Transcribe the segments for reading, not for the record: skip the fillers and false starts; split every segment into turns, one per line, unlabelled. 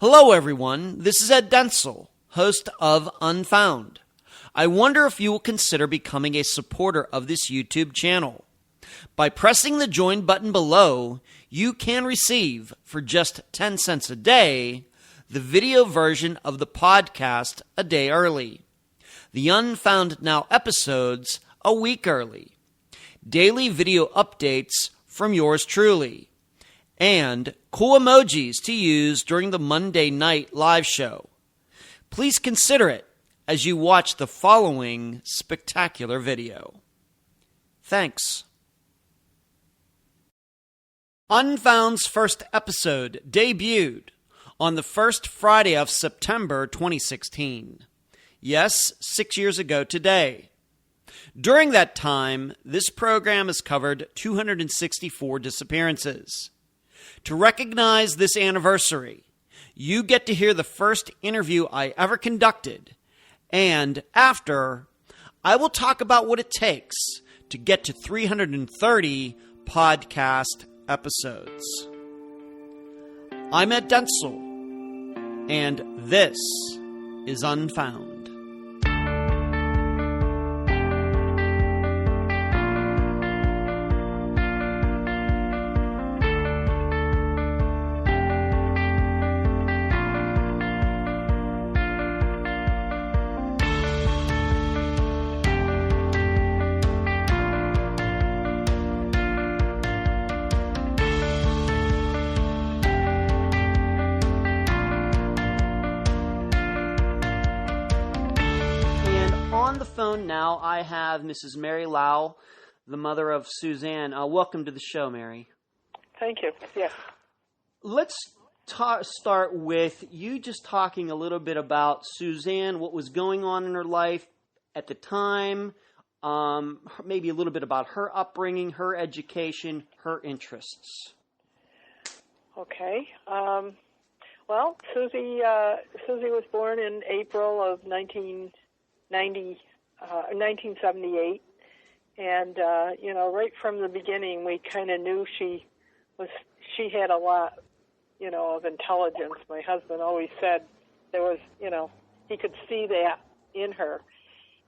Hello, everyone. This is Ed Dentzel, host of Unfound. I wonder if you will consider becoming a supporter of this YouTube channel. By pressing the join button below, you can receive, for just 10 cents a day, the video version of the podcast a day early, the Unfound Now episodes a week early, daily video updates from yours truly, and cool emojis to use during the Monday night live show. Please consider it as you watch the following spectacular video. Thanks. Unfound's first episode debuted on the first Friday of September 2016. Yes, 6 years ago today. During that time, this program has covered 264 disappearances. To recognize this anniversary, you get to hear the first interview I ever conducted, and after, I will talk about what it takes to get to 330 podcast episodes. I'm Ed Dentzel, and this is Unfound. Phone now, I have Mrs. Mary Lowell, the mother of Suzanne. Welcome to the show, Mary.
Thank you. Yes.
Let's start with you just talking a little bit about Suzanne, what was going on in her life at the time, maybe a little bit about her upbringing, her education, her interests.
Okay. Well, Susie was born in April of 1978, and right from the beginning, we kind of knew she had a lot, of intelligence. My husband always said there was, he could see that in her.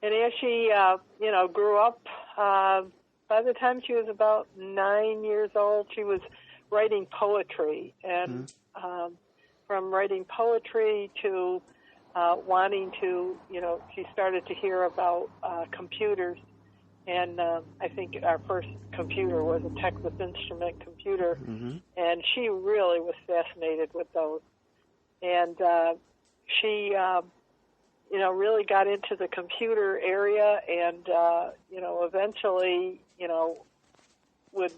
And as she, grew up, by the time she was about 9 years old, she was writing poetry, and from writing poetry to wanting to, she started to hear about computers, and I think our first computer was a Texas Instrument computer, and she really was fascinated with those. And she, really got into the computer area, and, eventually, would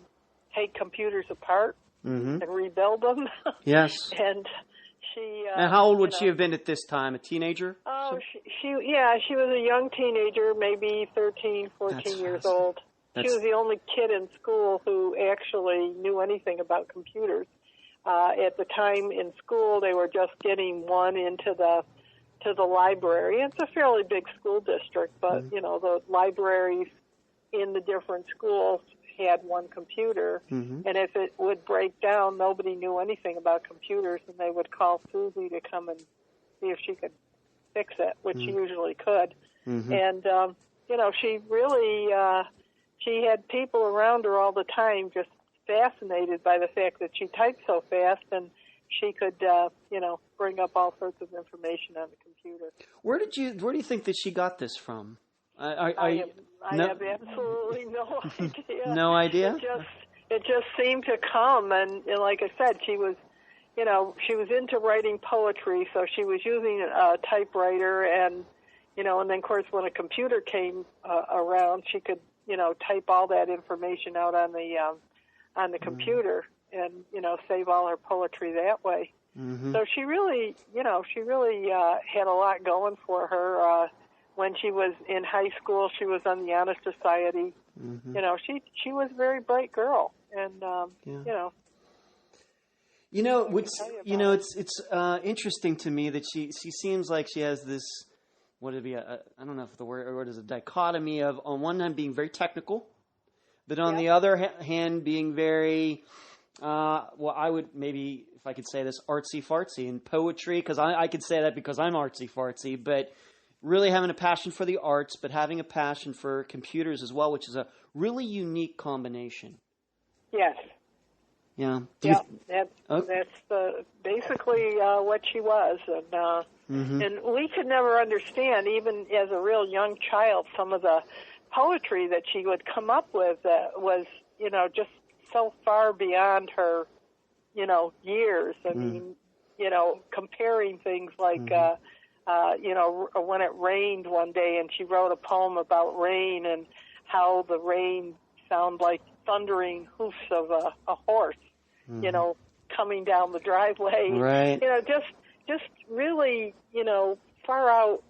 take computers apart and rebuild them.
Yes.
And
how old would she have been at this time? A teenager?
Oh, she was a young teenager, maybe 13, 14 years old. She was the only kid in school who actually knew anything about computers. At the time in school, they were just getting one into the library. It's a fairly big school district, but the libraries in the different schools had one computer, and if it would break down, nobody knew anything about computers, and they would call Susie to come and see if she could fix it, which she usually could. And, she really, she had people around her all the time just fascinated by the fact that she typed so fast, and she could, bring up all sorts of information on the computer.
Where do you think that she got this from?
I have absolutely no idea.
No idea?
It just seemed to come, and like I said, she was into writing poetry, so she was using a typewriter, and and then of course when a computer came around, she could type all that information out on the computer, and save all her poetry that way. So she really had a lot going for her. When she was in high school, she was on the Honor Society. She was a very bright girl, and
it's interesting to me that she seems like she has this, what would it be? I don't know if the word is a dichotomy of, on one hand, being very technical, but on the other hand, being very, I would maybe, if I could say this, artsy-fartsy in poetry, because I could say that because I'm artsy-fartsy, but really having a passion for the arts, but having a passion for computers as well, which is a really unique combination.
Yes.
Yeah.
That's basically what she was. And we could never understand, even as a real young child, some of the poetry that she would come up with that was, just so far beyond her, years. I mean, comparing things like, when it rained one day, and she wrote a poem about rain and how the rain sounded like thundering hoofs of a horse, coming down the driveway.
Right.
Just really, far out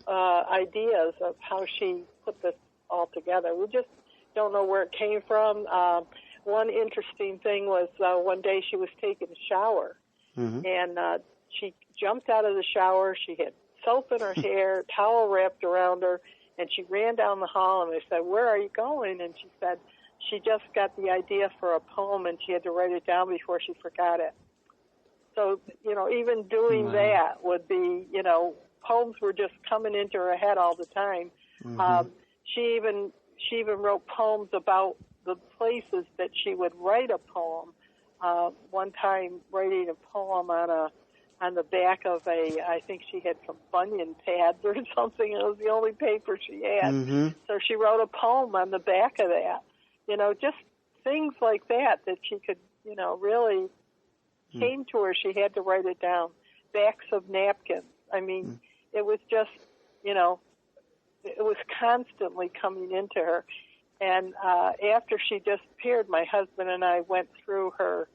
ideas of how she put this all together. We just don't know where it came from. One interesting thing was one day she was taking a shower, and she jumped out of the shower. She had soap in her hair, towel wrapped around her, and she ran down the hall, and they said, "Where are you going?" And she said she just got the idea for a poem, and she had to write it down before she forgot it. So, even doing that would be, poems were just coming into her head all the time. She even wrote poems about the places that she would write a poem. One time writing a poem on the back of I think she had some bunion pads or something. It was the only paper she had. So she wrote a poem on the back of that. Just things like that she could, really came to her. She had to write it down. Backs of napkins. I mean, it was just, it was constantly coming into her. And after she disappeared, my husband and I went through her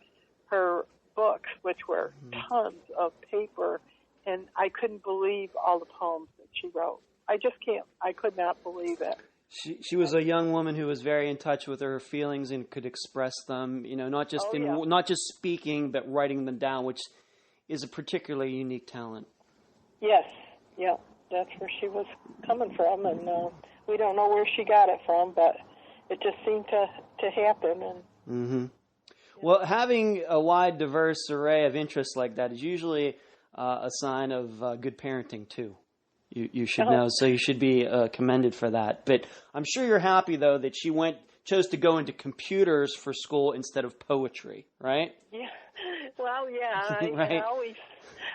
books, which were tons of paper, and I couldn't believe all the poems that she wrote. I could not believe it.
She was a young woman who was very in touch with her feelings and could express them, not just not just speaking, but writing them down, which is a particularly unique talent. Yes,
yeah, that's where she was coming from, and we don't know where she got it from, but it just seemed to happen. And
well, having a wide, diverse array of interests like that is usually a sign of good parenting too. You should know, so you should be commended for that. But I'm sure you're happy, though, that she chose to go into computers for school instead of poetry, right?
Yeah. Well, yeah.
Right.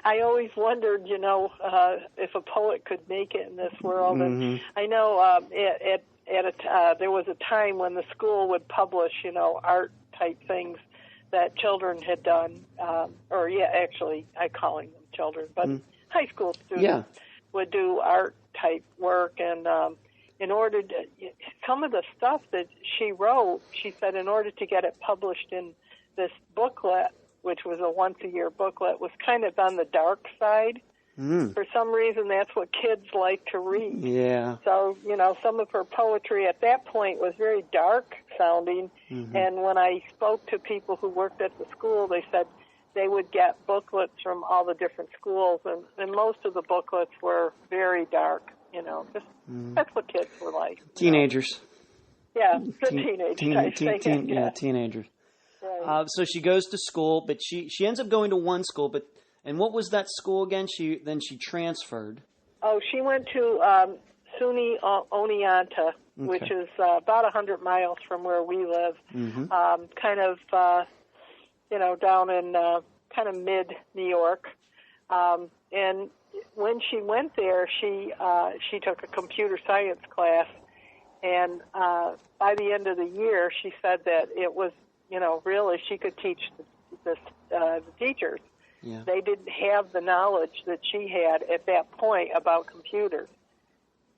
I always wondered, if a poet could make it in this world. And I know there was a time when the school would publish, art type things that children had done, actually, I'm calling them children, but high school students would do art type work, and in order to, some of the stuff that she wrote, she said in order to get it published in this booklet, which was a once-a-year booklet, was kind of on the dark side. For some reason, that's what kids like to read.
Yeah.
So, some of her poetry at that point was very dark sounding, and when I spoke to people who worked at the school, they said they would get booklets from all the different schools, and most of the booklets were very dark, that's what kids were like.
Teenagers.
Yeah, good teenagers.
Teenagers.
Right.
So she goes to school, but she ends up going to one school, and what was that school again? She transferred. Oh,
she went to SUNY Oneonta, which is about 100 miles from where we live, kind of, down in kind of mid-New York. And when she went there, she took a computer science class, and by the end of the year, she said that it was, really she could teach the teachers.
Yeah.
They didn't have the knowledge that she had at that point about computers.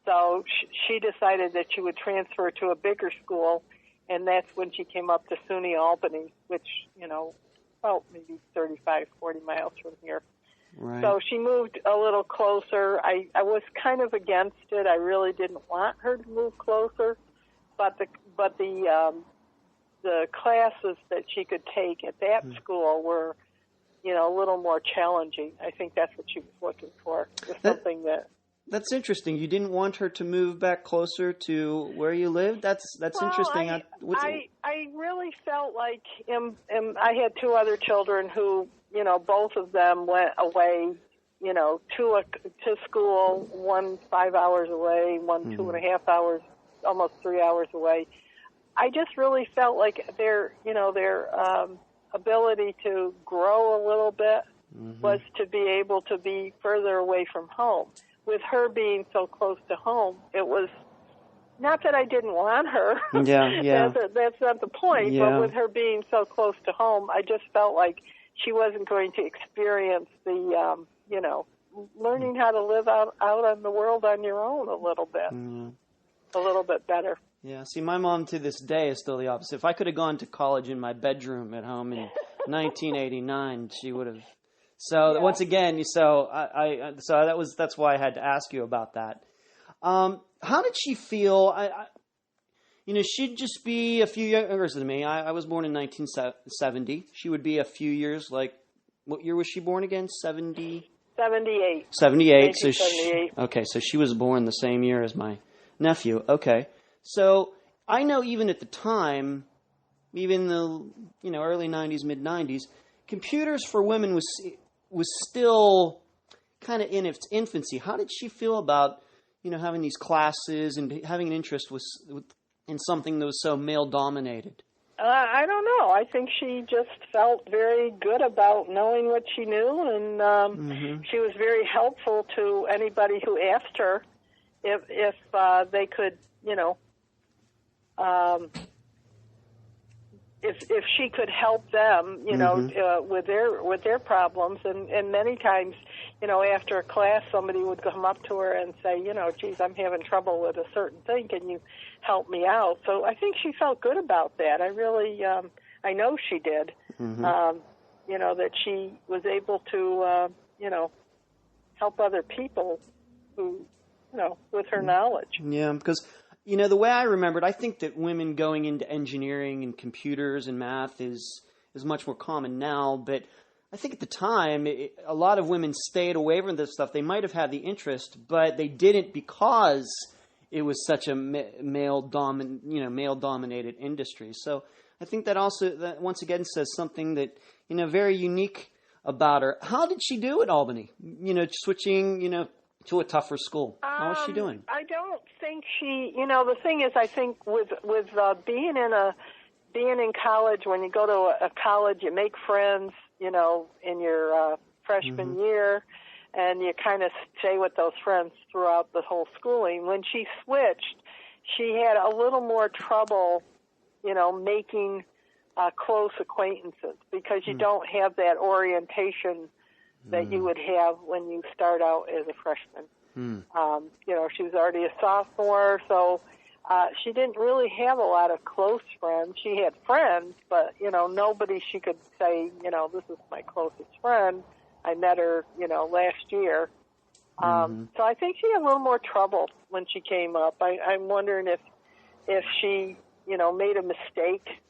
So she decided that she would transfer to a bigger school, and that's when she came up to SUNY Albany, which, maybe 35, 40 miles from here.
Right.
So she moved a little closer. I was kind of against it. I really didn't want her to move closer, but the classes that she could take at that school were, a little more challenging. I think that's what she was looking for. Something that.
That's interesting. You didn't want her to move back closer to where you lived? That's interesting.
I really felt like I had two other children who, both of them went away, to school, one 5 hours away, one 2.5 hours, almost 3 hours away. I just really felt like their ability to grow a little bit was to be able to be further away from home. With her being so close to home, it was not that I didn't want her.
Yeah.
That's not the point.
Yeah.
But with her being so close to home, I just felt like she wasn't going to experience the, learning how to live out in the world on your own a little bit, a little bit better.
Yeah. See, my mom to this day is still the opposite. If I could have gone to college in my bedroom at home in 1989, she would have. So once again, that's why I had to ask you about that. How did she feel? She'd just be a few years younger than me. I was born in 1970. She would be a few years, what year was she born again? 78. 78. So 78. So she was born the same year as my nephew. Okay. So I know even at the time, even the early 90s, mid 90s, computers for women was still kind of in its infancy. How did she feel about having these classes and having an interest in something that was so male dominated?
I don't know. I think she just felt very good about knowing what she knew, and she was very helpful to anybody who asked her if they could, if she could help them, with their problems, and many times, after a class, somebody would come up to her and say, geez, I'm having trouble with a certain thing. Can you help me out? So I think she felt good about that. I really, I know she did. That she was able to, help other people who, with her knowledge.
Yeah, because the way I remembered, I think that women going into engineering and computers and math is much more common now. But I think at the time, a lot of women stayed away from this stuff. They might have had the interest, but they didn't because it was such a male-dominated industry. So I think that once again says something that very unique about her. How did she do at Albany? Switching to a tougher school. How was she doing?
I don't think she. The thing is, I think with being in college, when you go to a college, you make friends. In your freshman year, and you kind of stay with those friends throughout the whole schooling. When she switched, she had a little more trouble, making close acquaintances because you don't have that orientation that you would have when you start out as a freshman. She was already a sophomore, so she didn't really have a lot of close friends. She had friends, but, nobody she could say, this is my closest friend. I met her, last year. So I think she had a little more trouble when she came up. I'm wondering if she, made a mistake,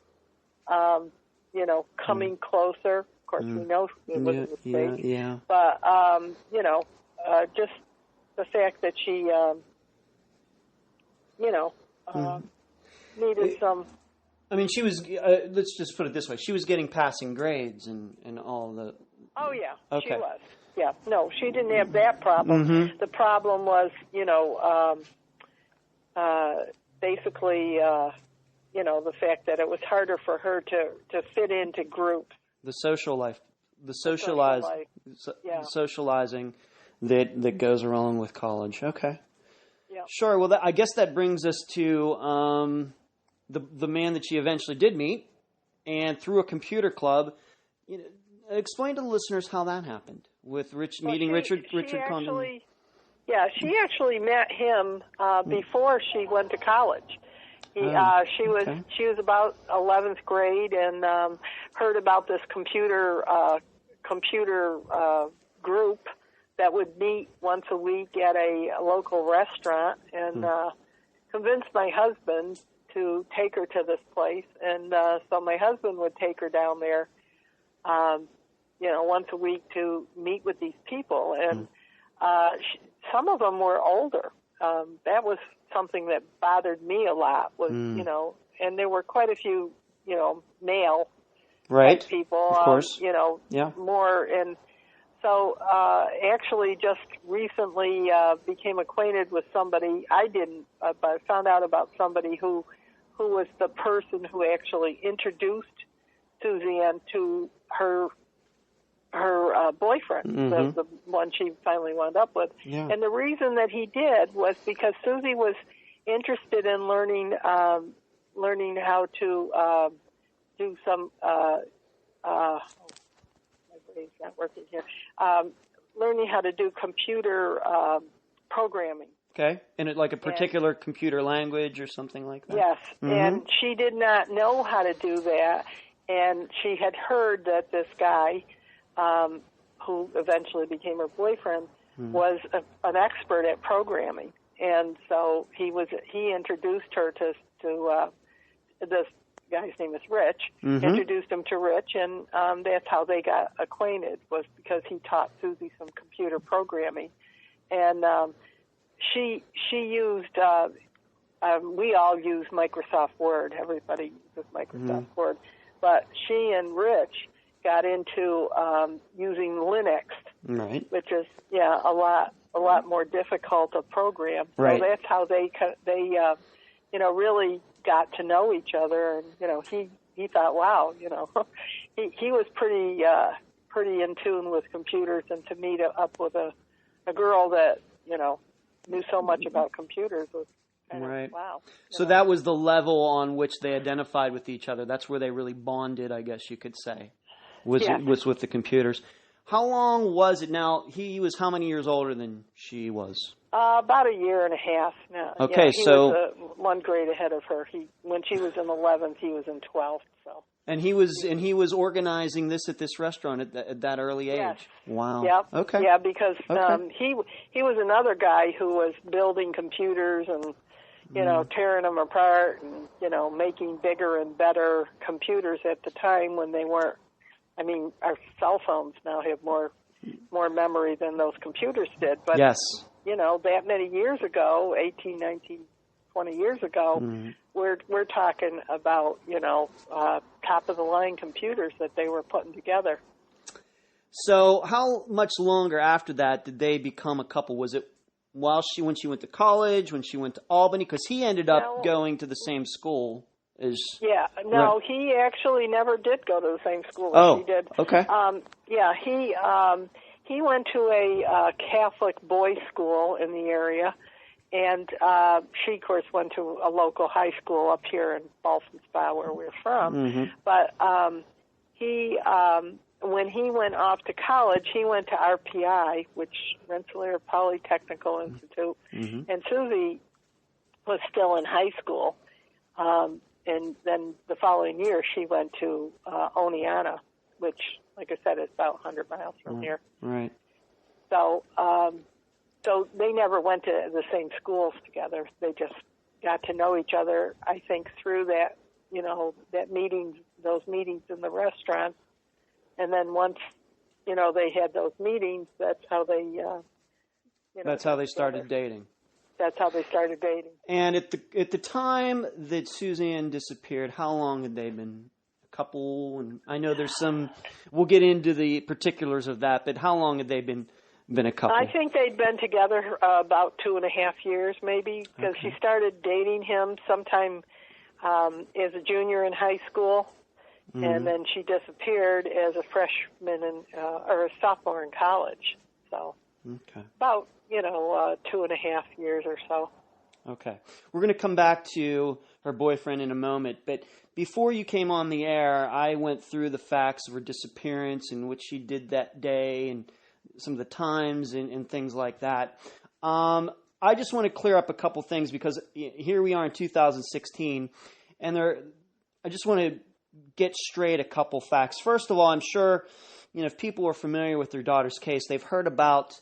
coming closer. Of course, we know it was a mistake.
Yeah.
But, just the fact that she, needed some.
I mean, she was. Let's just put it this way: she was getting passing grades and all the.
Oh yeah,
okay.
She was. Yeah, no, she didn't have that problem. The problem was, basically, the fact that it was harder for her to fit into groups. The social life,
the socializing that goes along with college. Okay.
Yeah.
Sure. Well, I guess that brings us to the man that she eventually did meet, and through a computer club. Explain to the listeners how that happened with meeting Richard Condon.
Yeah, she actually met him before she went to college. She was about 11th grade and heard about this computer group that would meet once a week at a local restaurant, and convinced my husband to take her to this place. And so my husband would take her down there, once a week to meet with these people. And some of them were older. That was something that bothered me a lot. Was and there were quite a few male
right.
people,
of course.
yeah. More. And so actually just recently became acquainted with somebody. I didn't, but I found out about somebody who was the person who actually introduced Suzanne to her boyfriend, the one she finally wound up with.
Yeah.
And the reason that he did was because Susie was interested in learning how to do some my brain's not working here. Learning how to do computer programming.
Okay, and like a particular computer language or something like that?
Yes, and she did not know how to do that, and she had heard that this guy, who eventually became her boyfriend, was an expert at programming, and so he introduced her to this guy's name is Rich, introduced him to Rich, and that's how they got acquainted, was because he taught Susie some computer programming, and she used, we all use Microsoft Word. Everybody uses Microsoft Word. But she and Rich got into using Linux,
right.
which is, a lot more difficult to program.
Right.
So that's how they really got to know each other. And, he thought, wow, he was pretty in tune with computers, and to meet up with a girl that, knew so much about computers was kind of wow.
So that was the level on which they identified with each other. That's where they really bonded, I guess you could say, was with the computers. How long was it now? He was how many years older than she was?
About a year and a half now.
Okay,
yeah, he was 1 grade ahead of her. When she was in 11th, he was in 12th. So.
And he was organizing this at this restaurant at that early age.
Yes.
Wow.
Yep.
Okay.
Yeah, because he was another guy who was building computers and tearing them apart and making bigger and better computers at the time when they weren't. I mean, our cell phones now have more memory than those computers did. But
yes.
That many years ago, 18, 19, 20 years ago, we're talking about, top-of-the-line computers that they were putting together.
So how much longer after that did they become a couple? Was it when she went to college, when she went to Albany? Because he ended up going to the same school as...
Yeah, no, he actually never did go to the same school as she did.
Okay.
He went to a Catholic boys' school in the area, and she, of course, went to a local high school up here in Ballston Spa, where we're from. But when he went off to college, he went to RPI, which Rensselaer Polytechnical Institute, and Susie was still in high school. And then the following year, she went to Oneonta, which, like I said, is about 100 miles from here.
Right.
So, so they never went to the same schools together. They just got to know each other, I think, through that, those meetings in the restaurant. And then once, they had those meetings, that's how they,
that's how they started dating.
That's how they started dating.
And at the time that Suzanne disappeared, how long had they been a couple? And I know there's some. We'll get into the particulars of that, but how long had they been a couple?
I think they'd been together about 2.5 years, maybe, because she started dating him sometime as a junior in high school, and then she disappeared as a freshman or a sophomore in college. So about 2.5 years or so.
Okay. We're going to come back to her boyfriend in a moment, but before you came on the air, I went through the facts of her disappearance and what she did that day and some of the times and things like that. I just want to clear up a couple things because here we are in 2016, and I just want to get straight a couple facts. First of all, I'm sure if people are familiar with their daughter's case, they've heard about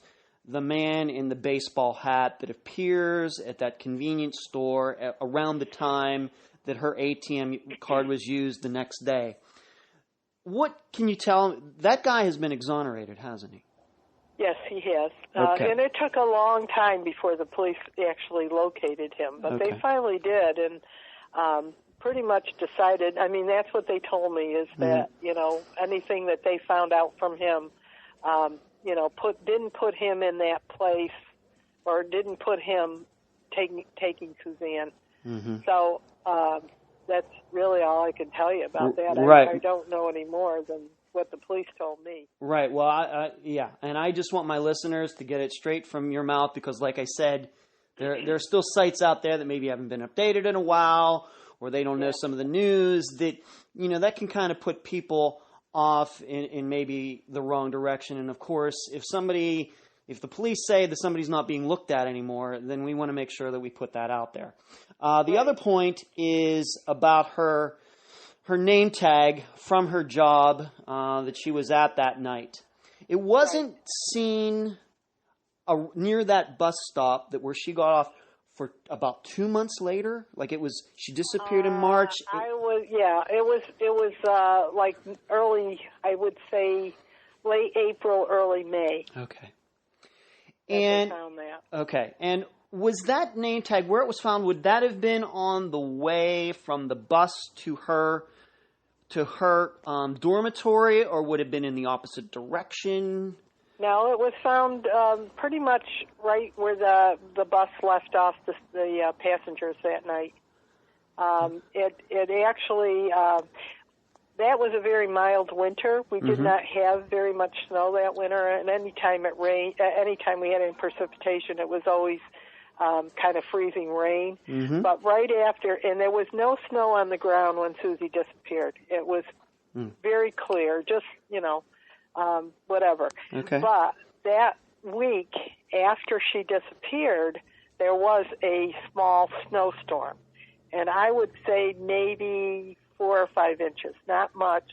the man in the baseball hat that appears at that convenience store around the time that her ATM card was used the next day. What can you tell me? That guy has been exonerated, hasn't he?
Yes, he has.
Okay.
And it took a long time before the police actually located him, but they finally did. And pretty much decided, I mean, that's what they told me, is that, you know, anything that they found out from him, you know, didn't put him in that place, or didn't put him taking Suzanne. So that's really all I can tell you about that.
Right.
I don't know any more than what the police told me.
Right. Well, yeah, and I just want my listeners to get it straight from your mouth, because, like I said, there are still sites out there that maybe haven't been updated in a while, or they don't know some of the news that, you know, that can kind of put people off in maybe the wrong direction. And of course, if the police say that somebody's not being looked at anymore, then we want to make sure that we put that out there. The other point is about her name tag from her job that she was at that night. It wasn't seen near that bus stop where she got off for about 2 months later. Like she disappeared in March.
It was like early, I would say late April, early May.
Okay.
And they found that.
Okay. And was that name tag, where it was found, would that have been on the way from the bus to her dormitory, or would it have been in the opposite direction?
No, it was found pretty much right where the bus left off the passengers that night. It actually, that was a very mild winter. We did not have very much snow that winter, and anytime it rained, anytime we had any precipitation, it was always kind of freezing rain. But right after, and there was no snow on the ground when Susie disappeared. It was very clear, just, you know, whatever.
Okay.
But that week after she disappeared, there was a small snowstorm. And I would say maybe 4 or 5 inches, not much.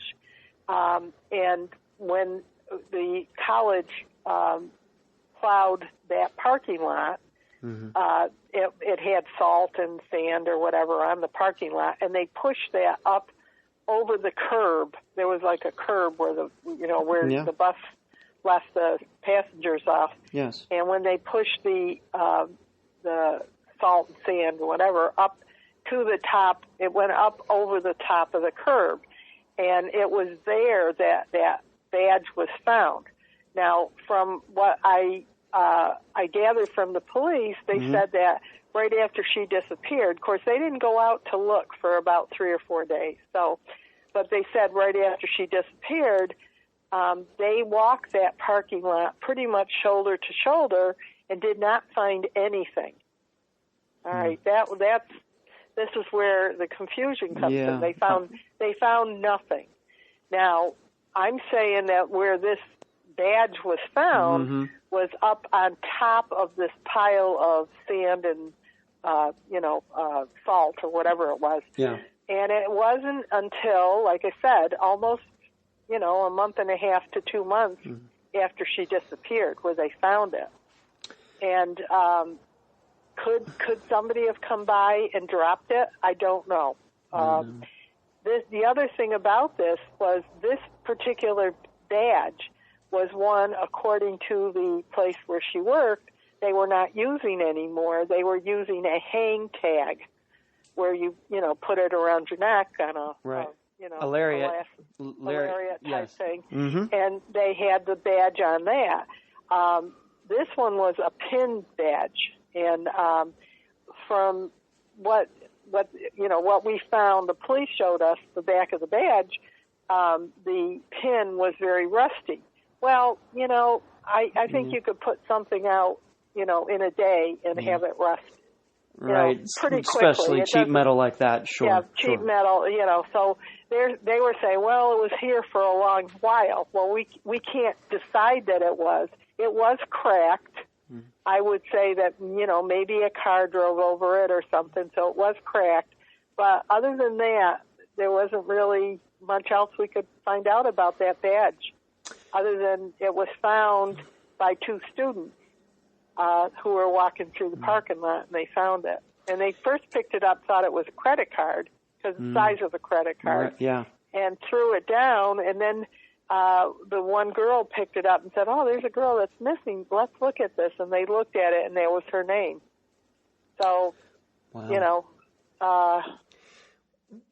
And when the college plowed that parking lot, it had salt and sand or whatever on the parking lot, and they pushed that up over the curb. There was like a curb where the bus left the passengers off.
Yes.
And when they pushed the salt and sand or whatever up to the top, it went up over the top of the curb, and it was there that that badge was found. Now, from what I gathered from the police, they said that right after she disappeared, of course, they didn't go out to look for about 3 or 4 days. So, but they said right after she disappeared, they walked that parking lot pretty much shoulder to shoulder and did not find anything. All right, this is where the confusion comes in. They found nothing. Now, I'm saying that where this badge was found was up on top of this pile of sand and salt or whatever it was.
Yeah.
And it wasn't until, like I said, almost, a month and a half to 2 months after she disappeared where they found it. And could somebody have come by and dropped it? I don't know. The other thing about this was this particular badge was one, according to the place where she worked, they were not using anymore. They were using a hang tag where you put it around your neck on a
lariat
type thing, and they had the badge on that. This one was a pin badge, and from what we found, the police showed us the back of the badge. The pin was very rusty. Well, I think you could put something out, in a day and have it rust.
Right,
pretty quickly.
Especially cheap metal like that, sure.
Yeah, cheap metal, so they were saying, well, it was here for a long while. Well, we can't decide that it was. It was cracked. I would say that, maybe a car drove over it or something, so it was cracked. But other than that, there wasn't really much else we could find out about that badge, other than it was found by 2 students who were walking through the parking lot, and they found it. And they first picked it up, thought it was a credit card, because the size of a credit card, and threw it down, and then the one girl picked it up and said, oh, there's a girl that's missing. Let's look at this. And they looked at it, and there was her name. So,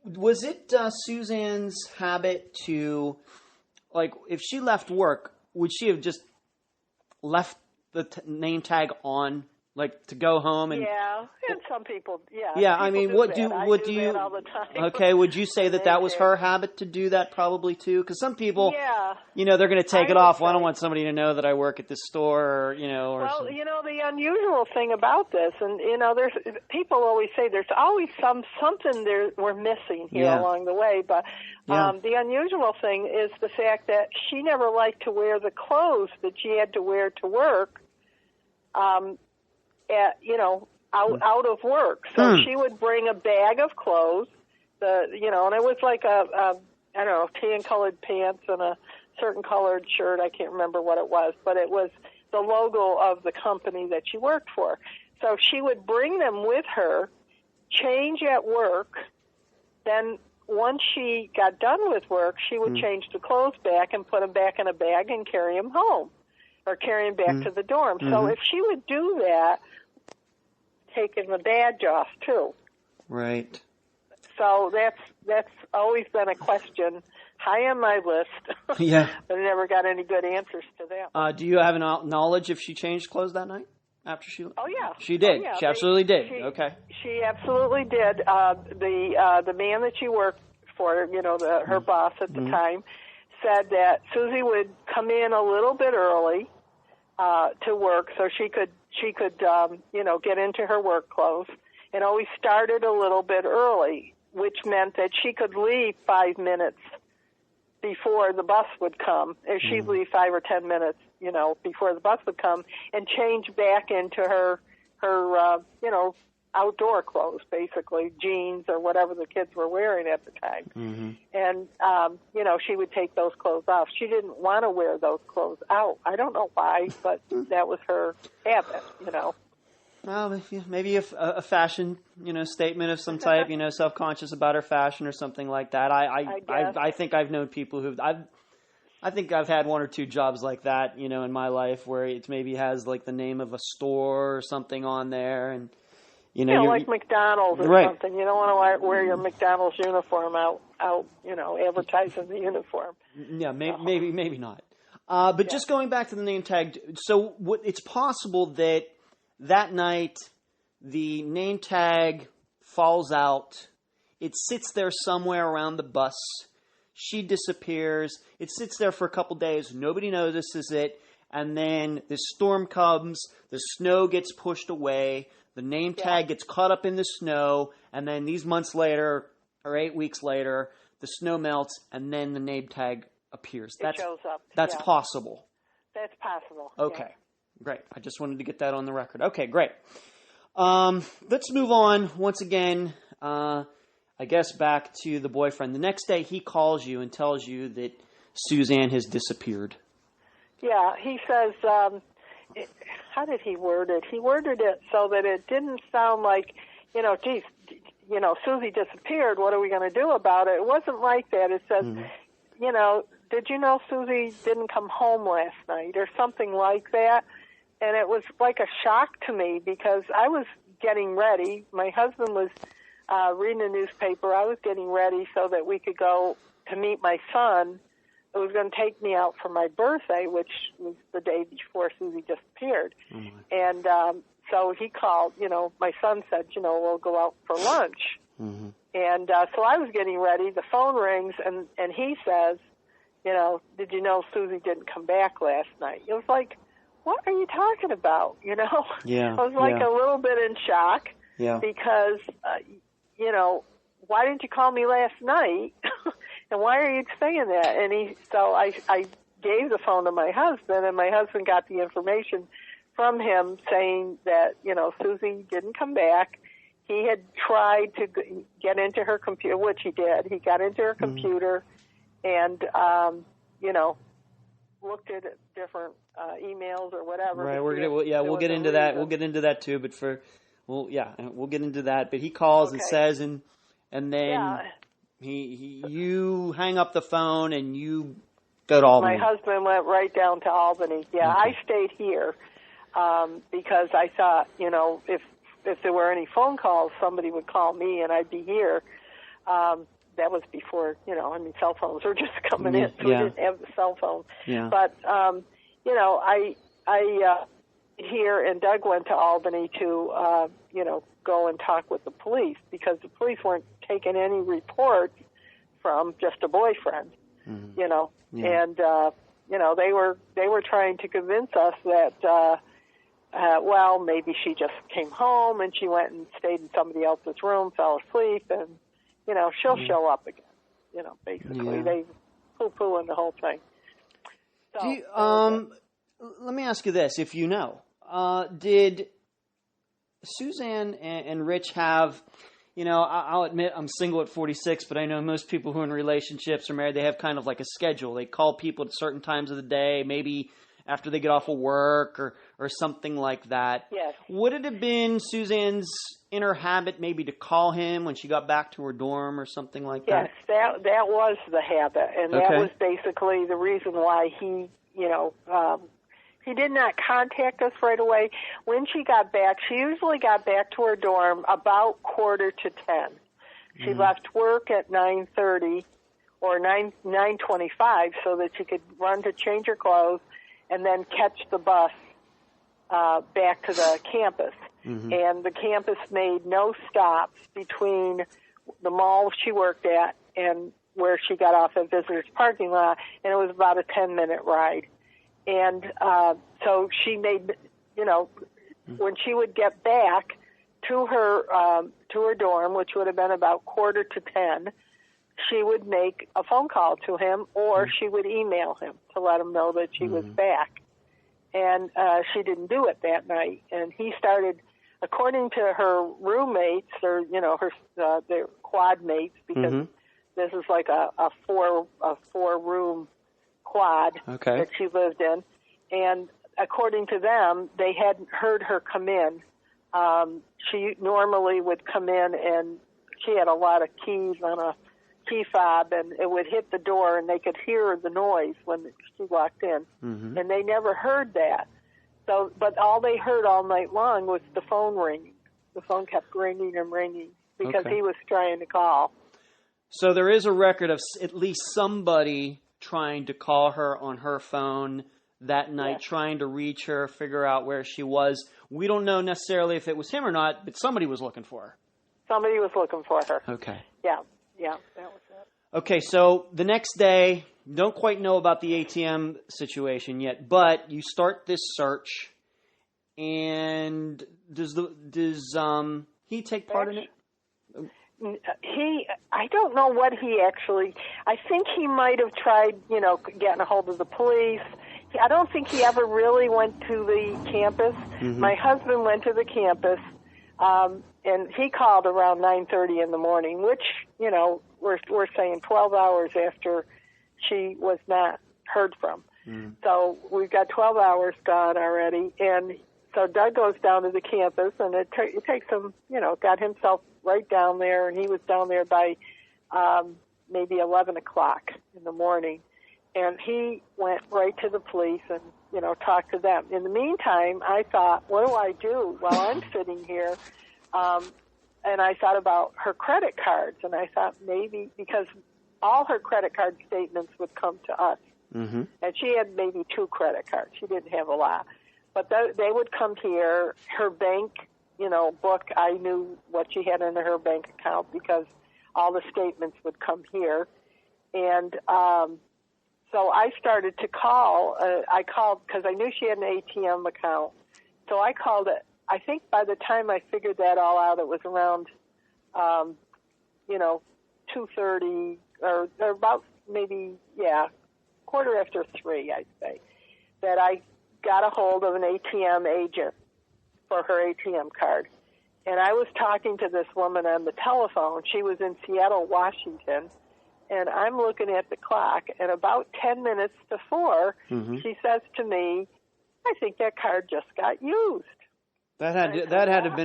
Was it Suzanne's habit to, like, if she left work, would she have just left the name tag on, like, to go home? And
and some people,
yeah. I mean, what do you?
That all the time.
Okay, would you say that was her habit to do that probably too? Because some people, they're going to take it off. Well, I don't want somebody to know that I work at this store, or Or
well, the unusual thing about this, and there's people always say there's always something we're missing here along the way, but the unusual thing is the fact that she never liked to wear the clothes that she had to wear to work. Out of work. So she would bring a bag of clothes, and it was like tan-colored pants and a certain colored shirt. I can't remember what it was, but it was the logo of the company that she worked for. So she would bring them with her, change at work, then once she got done with work, she would change the clothes back and put them back in a bag and carry them home or carry them back to the dorm. So if she would do that, taking the badge off too.
Right.
So that's always been a question high on my list.
Yeah.
But I never got any good answers to that.
Do you have knowledge if she changed clothes that night after she?
Oh yeah.
She did.
Oh, yeah.
She absolutely did. Okay.
She absolutely did. The man that she worked for, her boss at the time, said that Susie would come in a little bit early to work so she could get into her work clothes, and always started a little bit early, which meant that she could leave 5 minutes before the bus would come. If she'd leave 5 or 10 minutes, before the bus would come, and change back into her outdoor clothes, basically jeans or whatever the kids were wearing at the time. And she would take those clothes off. She didn't want to wear those clothes out. I don't know why, but that was her habit.
Well, maybe a fashion, statement of some type, self-conscious about her fashion or something like that. I think I've known people I think I've had 1 or 2 jobs like that, in my life where it maybe has like the name of a store or something on there, and
like McDonald's or something. You don't want to wear your McDonald's uniform out, advertising the uniform.
Yeah, maybe not. But just going back to the name tag, so it's possible that night the name tag falls out. It sits there somewhere around the bus. She disappears. It sits there for a couple days. Nobody notices it. And then the storm comes. The snow gets pushed away. The name tag gets caught up in the snow. And then these months later, or 8 weeks later, the snow melts. And then the name tag appears.
It shows up.
That's possible.
That's possible.
Okay. Great. I just wanted to get that on the record. Okay, great. Let's move on once again. I guess back to the boyfriend. The next day he calls you and tells you that Suzanne has disappeared. Yeah,
he says, how did he word it? He worded it so that it didn't sound like, geez, Susie disappeared. What are we going to do about it? It wasn't like that. It says, did you know Susie didn't come home last night or something like that? And it was like a shock to me because I was getting ready. My husband was reading a newspaper. I was getting ready so that we could go to meet my son. It was going to take me out for my birthday, which was the day before Susie disappeared. And so he called, my son said, we'll go out for lunch. And so I was getting ready. The phone rings, and he says, did you know Susie didn't come back last night? It was like, what are you talking about?
Yeah.
I was like a little bit in shock because, why didn't you call me last night? And why are you saying that? And so I gave the phone to my husband, and my husband got the information from him saying that, Susie didn't come back. He had tried to get into her computer, which he did. He got into her computer and, looked at different emails or whatever.
Right. We'll get into that. We'll get into that too. But we'll get into that. But he calls and says, and then you hang up the phone and you go to Albany.
My husband went right down to Albany. Yeah, I stayed here because I thought, if there were any phone calls, somebody would call me and I'd be here. That was before, cell phones were just coming in, so we didn't have the cell phone.
Yeah.
But, I here, and Doug went to Albany to, go and talk with the police, because the police weren't taking any reports from just a boyfriend, and, they were trying to convince us that, maybe she just came home and she went and stayed in somebody else's room, fell asleep, and, she'll show up again. Basically, they poo-pooing the whole thing. So,
let me ask you this, if you know. Did Suzanne and Rich have, I'll admit I'm single at 46, but I know most people who are in relationships or married, they have kind of like a schedule. They call people at certain times of the day, maybe after they get off of work or something like that.
Yes.
Would it have been Suzanne's inner habit maybe to call him when she got back to her dorm or something like that?
Yes, that was the habit, and that was basically the reason why he, he did not contact us right away. When she got back, she usually got back to her dorm about 9:45. She left work at 9:30 or 9:25 so that she could run to change her clothes and then catch the bus back to the campus. And the campus made no stops between the mall she worked at and where she got off at Visitors Parking Lot, and it was about a 10-minute ride. And so she made, when she would get back to her dorm, which would have been about 9:45, she would make a phone call to him, or she would email him to let him know that she was back. And she didn't do it that night. And he started, according to her roommates, or their quad mates, because this is like a four-room quad that she lived in, and according to them, they hadn't heard her come in. She normally would come in, and she had a lot of keys on a key fob, and it would hit the door, and they could hear the noise when she walked in, and they never heard that. So, but all they heard all night long was the phone ringing. The phone kept ringing and ringing because he was trying to call.
So there is a record of at least somebody trying to call her on her phone that night, trying to reach her, figure out where she was. We don't know necessarily if it was him or not, but somebody was looking for her.
Somebody was looking for her.
Okay.
Yeah, that was it.
Okay, so the next day, don't quite know about the ATM situation yet, but you start this search, and does he take part in it?
I don't know what he actually, I think he might have tried, getting a hold of the police. I don't think he ever really went to the campus. My husband went to the campus, and he called around 9:30 in the morning, which, we're saying 12 hours after she was not heard from. So we've got 12 hours gone already, and so Doug goes down to the campus, and it takes him, got himself right down there, and he was down there by maybe 11 o'clock in the morning. And he went right to the police and, talked to them. In the meantime, I thought, what do I do while I'm sitting here? And I thought about her credit cards, and I thought maybe, because all her credit card statements would come to us. And she had maybe 2 credit cards. She didn't have a lot. But they would come here. Her bank, book, I knew what she had in her bank account because all the statements would come here. And so I started to call. I called because I knew she had an ATM account. So I called it. I think by the time I figured that all out, it was around, 2:30 or about maybe, 3:15, I'd say, that I got a hold of an ATM agent for her ATM card. And I was talking to this woman on the telephone. She was in Seattle, Washington. And I'm looking at the clock, and about 10 minutes to 4, she says to me, "I think that card just got used."
That had to have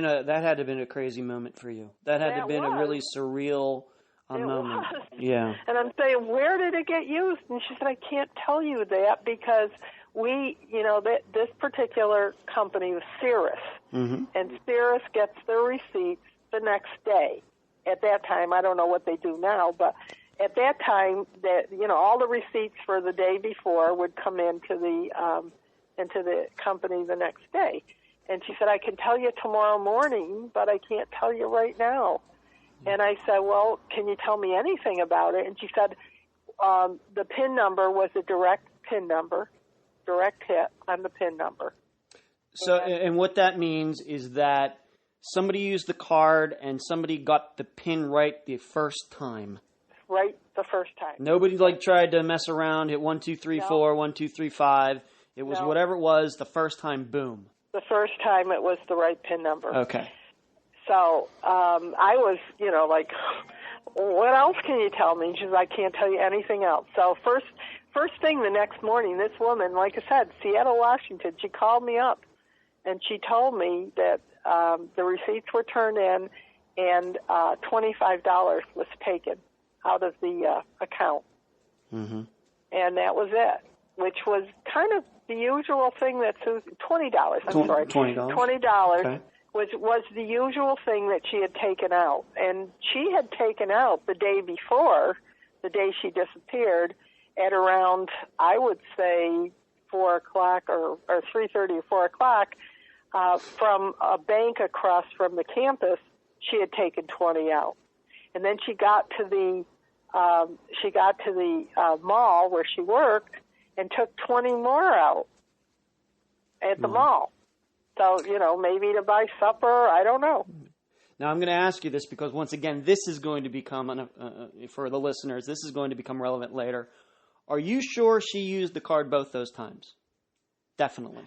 been a crazy moment for you. That had to have been a really surreal moment.
Was.
Yeah.
And I'm saying, where did it get used? And she said, I can't tell you that because this particular company was Cirrus, and Cirrus gets their receipts the next day at that time, I don't know what they do now, but at that time, that all the receipts for the day before would come into the company the next day. And she said, I can tell you tomorrow morning, but I can't tell you right now. And I said, well, can you tell me anything about it? And she said, the PIN number was a direct PIN number, direct hit on the PIN number.
So, and what that means is that somebody used the card and somebody got the PIN right the first time.
Right the first time.
Nobody tried to mess around, hit 1, 2, 3, 4, 1, 2, 3, 5. It was whatever it was, the first time, boom.
The first time it was the right PIN number.
Okay.
So I was, like, what else can you tell me? She said, I can't tell you anything else. So first thing the next morning, this woman, like I said, Seattle, Washington, she called me up and she told me that the receipts were turned in and $25 was taken out of the account. Mm-hmm. And that was it, which was kind of the usual thing that $20. I'm sorry, $20. Okay. Was the usual thing that she had taken out. And she had taken out the day before, the day she disappeared, at around, I would say, 4 o'clock or 3:30 or 4 o'clock, from a bank across from the campus, she had taken 20 out. And then she got to the mall where she worked and took 20 more out at the mall. So, maybe to buy supper, I don't know.
Now, I'm going to ask you this because, once again, this is going to become, for the listeners, this is going to become relevant later. Are you sure she used the card both those times? Definitely.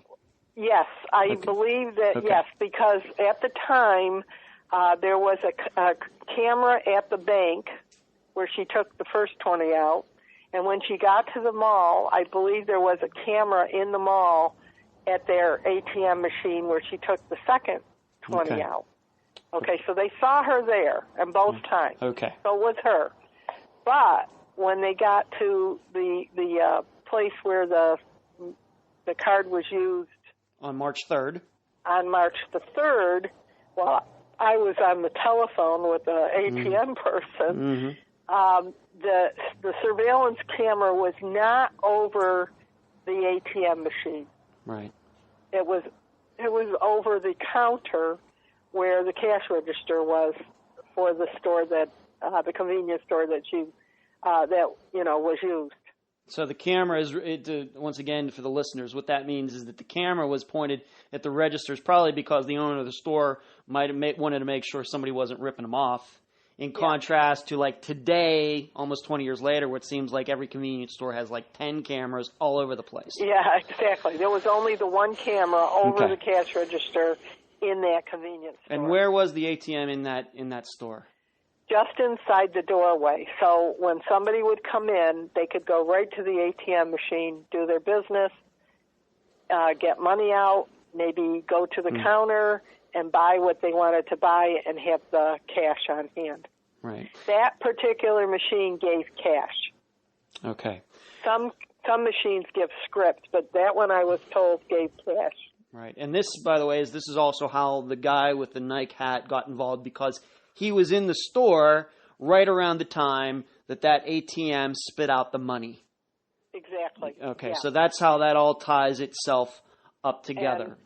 Yes, I believe that, yes, because at the time, there was a camera at the bank where she took the first 20 out. And when she got to the mall, I believe there was a camera in the mall at their ATM machine where she took the second 20 out. Okay, so they saw her there, and both times. Okay. So it was her. But when they got to the place where the card was used
on March 3rd.
On March the 3rd, well, I was on the telephone with the ATM person. Mm-hmm. The surveillance camera was not over the ATM machine. Right. It was over the counter where the cash register was for the store that the convenience store that she was used.
So the camera is, once again, for the listeners, what that means is that the camera was pointed at the registers, probably because the owner of the store might have wanted to make sure somebody wasn't ripping them off. In contrast to, like, today, almost 20 years later, where it seems like every convenience store has, 10 cameras all over the place.
Yeah, exactly. There was only the one camera over the cash register in that convenience store.
And where was the ATM in that store?
Just inside the doorway. So when somebody would come in, they could go right to the ATM machine, do their business, get money out, maybe go to the counter and buy what they wanted to buy and have the cash on hand. Right. That particular machine gave cash. Okay. Some machines give script, but that one I was told gave cash.
Right. And this, by the way, this is also how the guy with the Nike hat got involved, because he was in the store right around the time that ATM spit out the money.
Exactly.
Okay, yeah. So that's how that all ties itself up together.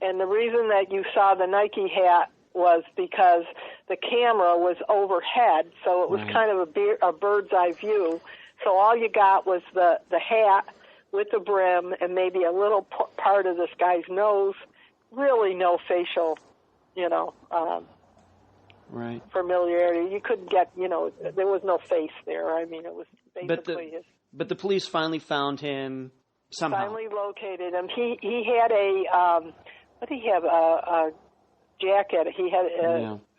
And the reason that you saw the Nike hat was because the camera was overhead, so it was kind of a bird's eye view. So all you got was the hat with the brim and maybe a little part of this guy's nose. Really no facial, familiarity. You couldn't get, there was no face there. I mean, it was basically his.
But the police finally found him somehow.
Finally located him. He had a. What did he have? A jacket. He had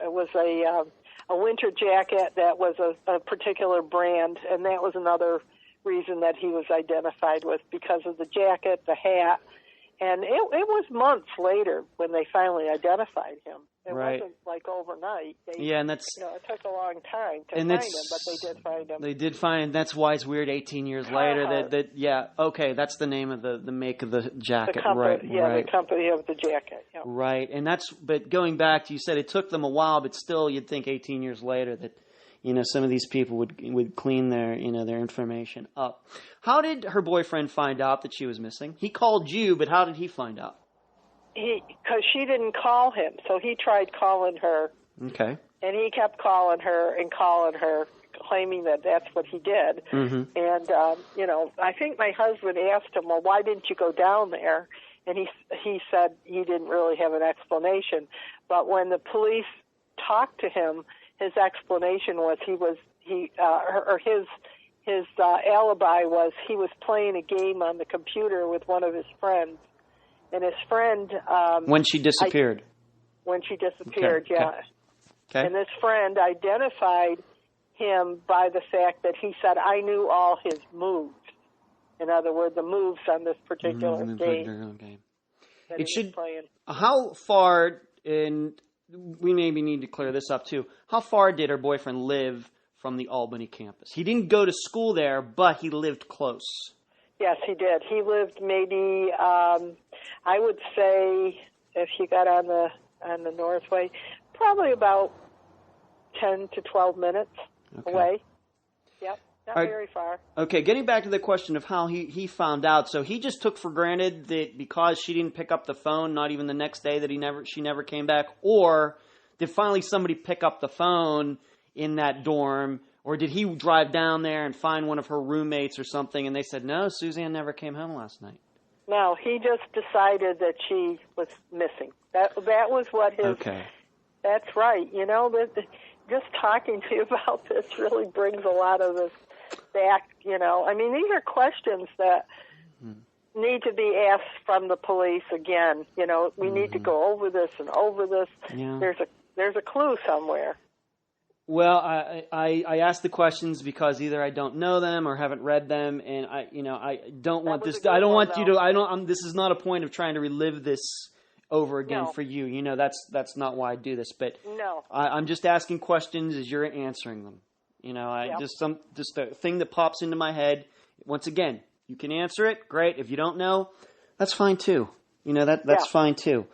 it was a winter jacket that was a particular brand, and that was another reason that he was identified with, because of the jacket, the hat, And it was months later when they finally identified him. It
Right.
wasn't like overnight.
And that's
it took a long time to find him, but they did find him.
They did find. That's why it's weird. 18 years later, that's the name of the make of the jacket,
the company,
right?
The company of the jacket. Yeah.
Right, and but going back to, you said it took them a while, but still, you'd think 18 years later that some of these people would clean their their information up. How did her boyfriend find out that she was missing? He called you, but how did he find out?
Because she didn't call him, so he tried calling her.
Okay.
And he kept calling her, claiming that that's what he did.
Mm-hmm.
And I think my husband asked him, "Well, why didn't you go down there?" And he said he didn't really have an explanation. But when the police talked to him, his explanation was his alibi was he was playing a game on the computer with one of his friends. And his friend...
when she disappeared.
Okay. Yeah.
Okay.
And this friend identified him by the fact that he said, "I knew all his moves." In other words, the moves on this particular game. That
It
he
should...
was playing.
How far, and we maybe need to clear this up too, how far did her boyfriend live from the Albany campus? He didn't go to school there, but he lived close.
Yes, he did. He lived maybe, I would say, if you got on the Northway, probably about 10 to 12 minutes away. Yep, not very far. Okay,
getting back to the question of how he found out. So he just took for granted that because she didn't pick up the phone, not even the next day, that she never came back, or did finally somebody pick up the phone in that dorm? Or did he drive down there and find one of her roommates or something, and they said, "No, Suzanne never came home last night"?
No, he just decided that she was missing. That was what his... Okay. That's right. Just talking to you about this really brings a lot of this back, I mean, these are questions that need to be asked from the police again. We need to go over this and over this. Yeah. There's a clue somewhere.
Well, I ask the questions because either I don't know them or haven't read them, and I don't want this. I don't want you to. This is not a point of trying to relive this over again for you. That's not why I do this. But
no,
I'm just asking questions as you're answering them. Just a thing that pops into my head. Once again, you can answer it. Great. If you don't know, that's fine too. That's fine too.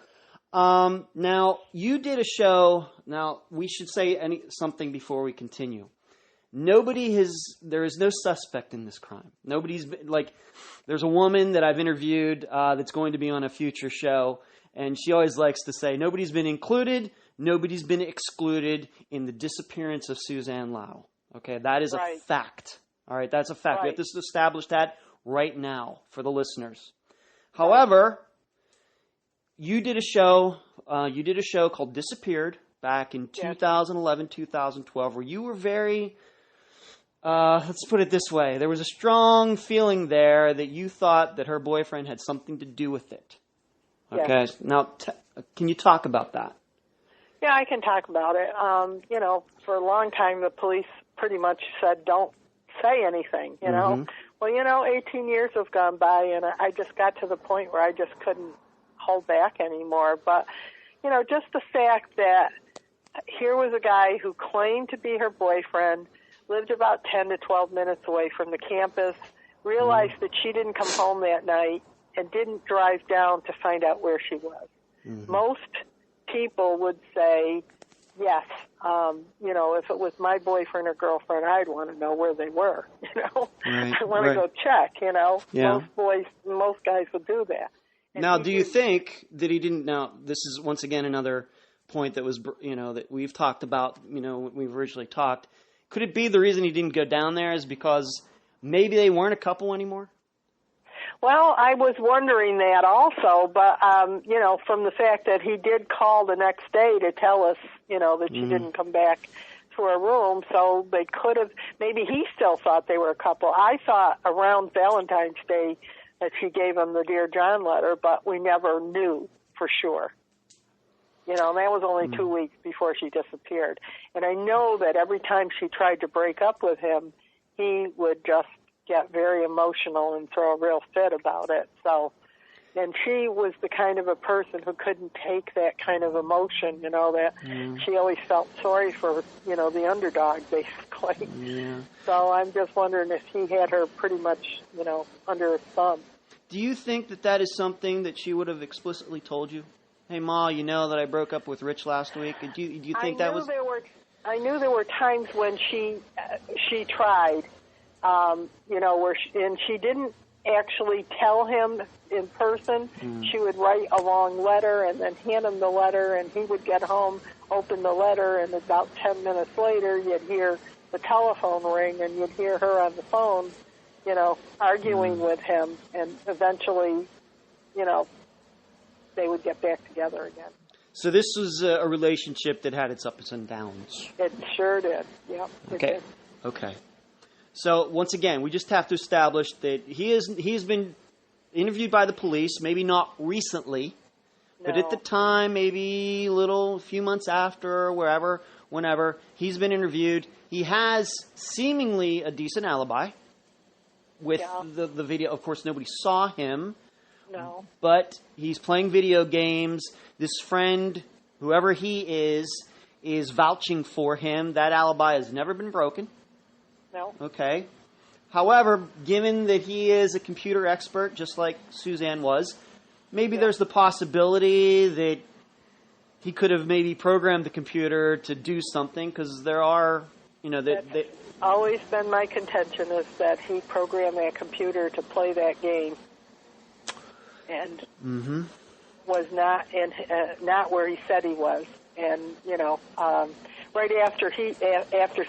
Now, you did a show. Now, we should say something before we continue. There is no suspect in this crime. There's a woman that I've interviewed that's going to be on a future show, and she always likes to say, nobody's been included, nobody's been excluded in the disappearance of Suzanne Lowell. Okay, that is a fact. All right, that's a fact. Right. We have to establish that right now for the listeners. However, you did a show called Disappeared back in 2011, 2012, where you were very, let's put it this way, there was a strong feeling there that you thought that her boyfriend had something to do with it. Okay, yes. Now, can you talk about that?
Yeah, I can talk about it. For a long time, the police pretty much said, don't say anything, Well, 18 years have gone by, and I just got to the point where I just couldn't hold back anymore. But, just the fact that here was a guy who claimed to be her boyfriend, lived about 10 to 12 minutes away from the campus, realized that she didn't come home that night, and didn't drive down to find out where she was. Mm-hmm. Most people would say, yes, if it was my boyfriend or girlfriend, I'd want to know where they were, Right, I want to go check, Yeah. Most guys would do that. And
now, do you think that he didn't? Now, this is once again another point that was, that we've talked about, when we've originally talked. Could it be the reason he didn't go down there is because maybe they weren't a couple anymore?
Well, I was wondering that also, but, from the fact that he did call the next day to tell us, that she didn't come back to her room, so they could have, maybe he still thought they were a couple. I thought around Valentine's Day that she gave him the Dear John letter, but we never knew for sure. And that was only 2 weeks before she disappeared. And I know that every time she tried to break up with him, he would just get very emotional and throw a real fit about it. So, And she was the kind of a person who couldn't take that kind of emotion, that she always felt sorry for, the underdog, basically.
Yeah.
So I'm just wondering if he had her pretty much, under his thumb.
Do you think that is something that she would have explicitly told you? Hey, Ma, you know that I broke up with Rich last week. Do you think that was...
I knew there were times when she tried, and she didn't actually tell him in person. She would write a long letter and then hand him the letter, and he would get home, open the letter, and about 10 minutes later you'd hear the telephone ring and you'd hear her on the phone, arguing with him, and eventually, they would get back together again.
So this was a relationship that had its ups and downs.
It sure did. Yep.
Okay. Okay. So once again, we just have to establish that he's been interviewed by the police, maybe not recently, but at the time, maybe a few months after, whenever, he's been interviewed. He has seemingly a decent alibi with the video. Of course, nobody saw him.
No.
But he's playing video games. This friend, whoever he is vouching for him. That alibi has never been broken.
No.
Okay. However, given that he is a computer expert, just like Suzanne was, maybe there's the possibility that he could have maybe programmed the computer to do something, because there are,
That's always been my contention, is that he programmed that computer to play that game. And was not not where he said he was, and right after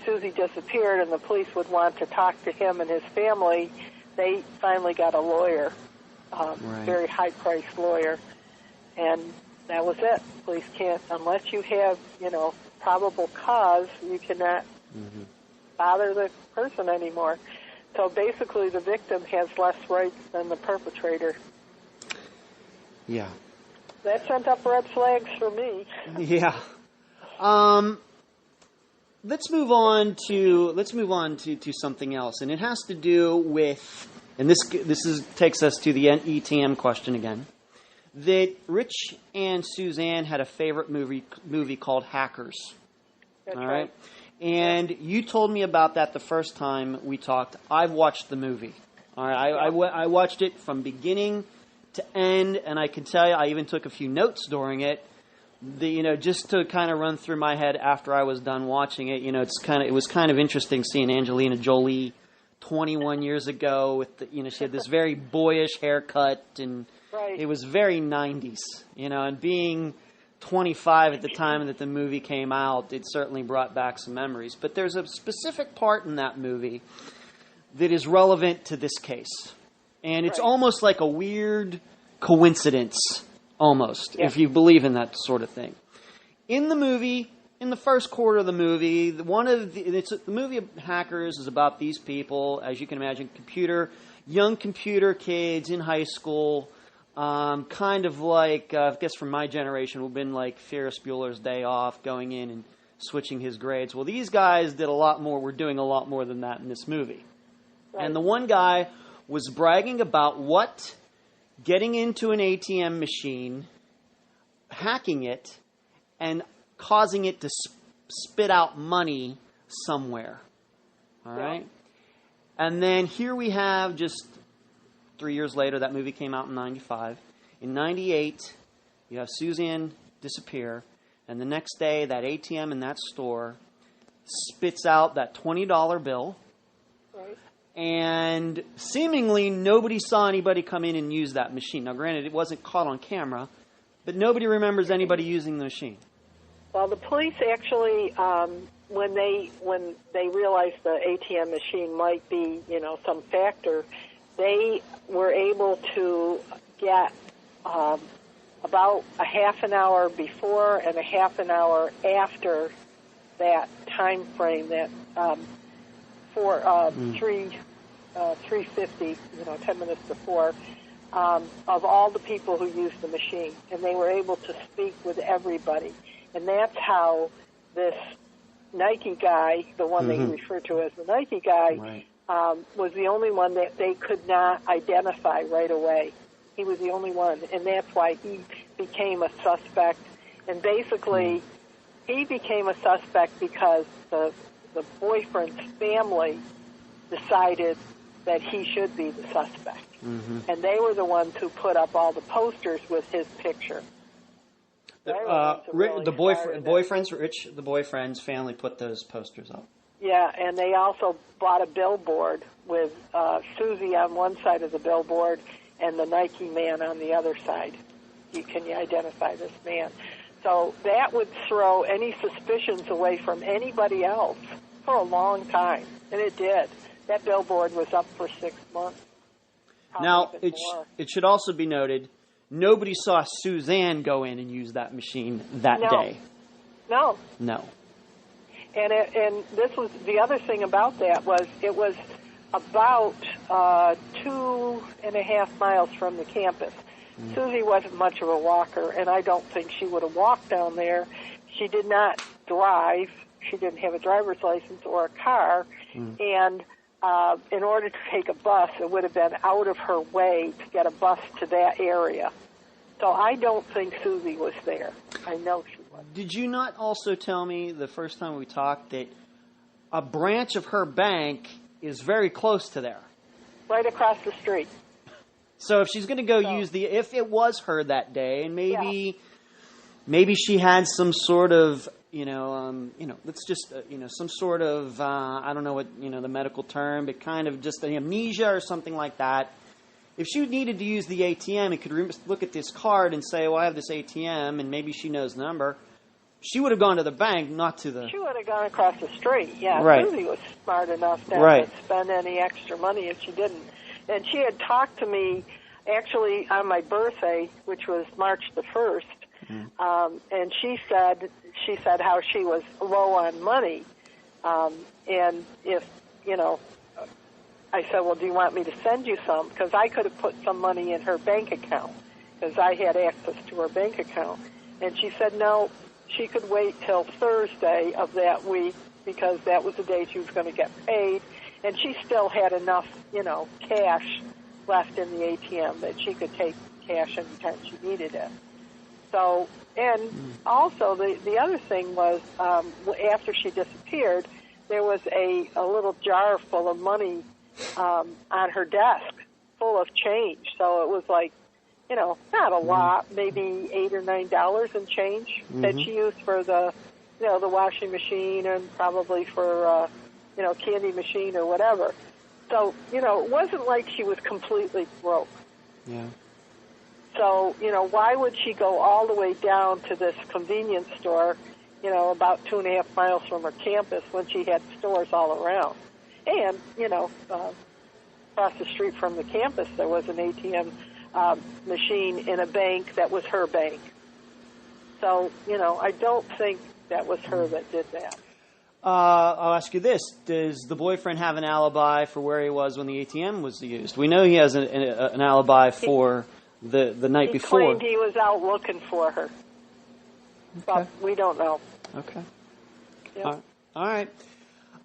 Susie disappeared, and the police would want to talk to him and his family, they finally got a lawyer, very high-priced lawyer, and that was it. Police can't, unless you have probable cause, you cannot bother the person anymore. So basically, the victim has less rights than the perpetrator.
Yeah.
That sent up red flags for me.
Yeah. Let's move on to something else, and it has to do with, and this takes us to the ETM question again. That Rich and Suzanne had a favorite movie called Hackers.
That's
all right. And you told me about that the first time we talked. I've watched the movie. All right. I watched it from beginning to end, and I can tell you, I even took a few notes during it. Just to kind of run through my head after I was done watching it. It was kind of interesting seeing Angelina Jolie 21 years ago with she had this very boyish haircut, and it was very 90s. And being 25 at the time that the movie came out, it certainly brought back some memories. But there's a specific part in that movie that is relevant to this case. And it's almost like a weird coincidence, almost, if you believe in that sort of thing. In the movie, in the first quarter of the movie, the movie of Hackers is about these people, as you can imagine, young computer kids in high school, kind of like, I guess from my generation, would have been like Ferris Bueller's Day Off, going in and switching his grades. Well, these guys were doing a lot more than that in this movie. Right. And the one guy was bragging about getting into an ATM machine, hacking it, and causing it to spit out money somewhere. All right? And then here we have, just 3 years later, that movie came out in 95. In 98, you have Suzanne disappear, and the next day, that ATM in that store spits out that $20 bill. Right. And seemingly nobody saw anybody come in and use that machine. Now, granted, it wasn't caught on camera, but nobody remembers anybody using the machine.
Well, the police actually, when they realized the ATM machine might be, some factor, they were able to get about a half an hour before and a half an hour after that time frame, that 3:50, 10 minutes before, of all the people who used the machine, and they were able to speak with everybody. And that's how this Nike guy, the one they refer to as the Nike guy, was the only one that they could not identify right away. He was the only one, and that's why he became a suspect. And basically, he became a suspect because the boyfriend's family decided that he should be the suspect. Mm-hmm. And they were the ones who put up all the posters with his picture.
The boyfriend's family put those posters up.
Yeah, and they also bought a billboard with Susie on one side of the billboard and the Nike man on the other side. Can you identify this man? So that would throw any suspicions away from anybody else for a long time, and it did. That billboard was up for 6 months.
Now, it should also be noted, nobody saw Suzanne go in and use that machine that day.
No. And this was the other thing about that was it was about 2.5 miles from the campus. Susie wasn't much of a walker, and I don't think she would have walked down there. She did not drive. She didn't have a driver's license or a car, and in order to take a bus, it would have been out of her way to get a bus to that area. So I don't think Susie was there. I know she was.
Did you not also tell me the first time we talked that a branch of her bank is very close to there?
Right across the street.
So if she's going to go if it was her that day, and maybe she had some sort of, let's just, some sort of, I don't know what, the medical term, but kind of just an amnesia or something like that. If she needed to use the ATM and could look at this card and say, well, I have this ATM, and maybe she knows the number, she would have gone to the bank, not to the...
She would have gone across the street, yeah.
Right.
Susie was smart enough not to spend any extra money if she didn't. And she had talked to me, actually, on my birthday, which was March the 1st, and she said how she was low on money, and if, I said, well, do you want me to send you some? Because I could have put some money in her bank account, because I had access to her bank account. And she said, no, she could wait till Thursday of that week, because that was the day she was going to get paid, and she still had enough, cash left in the ATM that she could take cash anytime she needed it. So, and also the other thing was, after she disappeared, there was a little jar full of money on her desk, full of change. So it was like, not a lot, maybe $8 or $9 in change that she used for the washing machine and probably for, candy machine or whatever. So, it wasn't like she was completely broke.
Yeah.
So, why would she go all the way down to this convenience store, about 2.5 miles from her campus when she had stores all around? And, across the street from the campus, there was an ATM machine in a bank that was her bank. So, I don't think that was her that did that.
I'll ask you this. Does the boyfriend have an alibi for where he was when the ATM was used? We know he has an alibi for the night before.
He claimed he was out looking for her. Okay. But we don't know.
Okay.
Yep.
All right.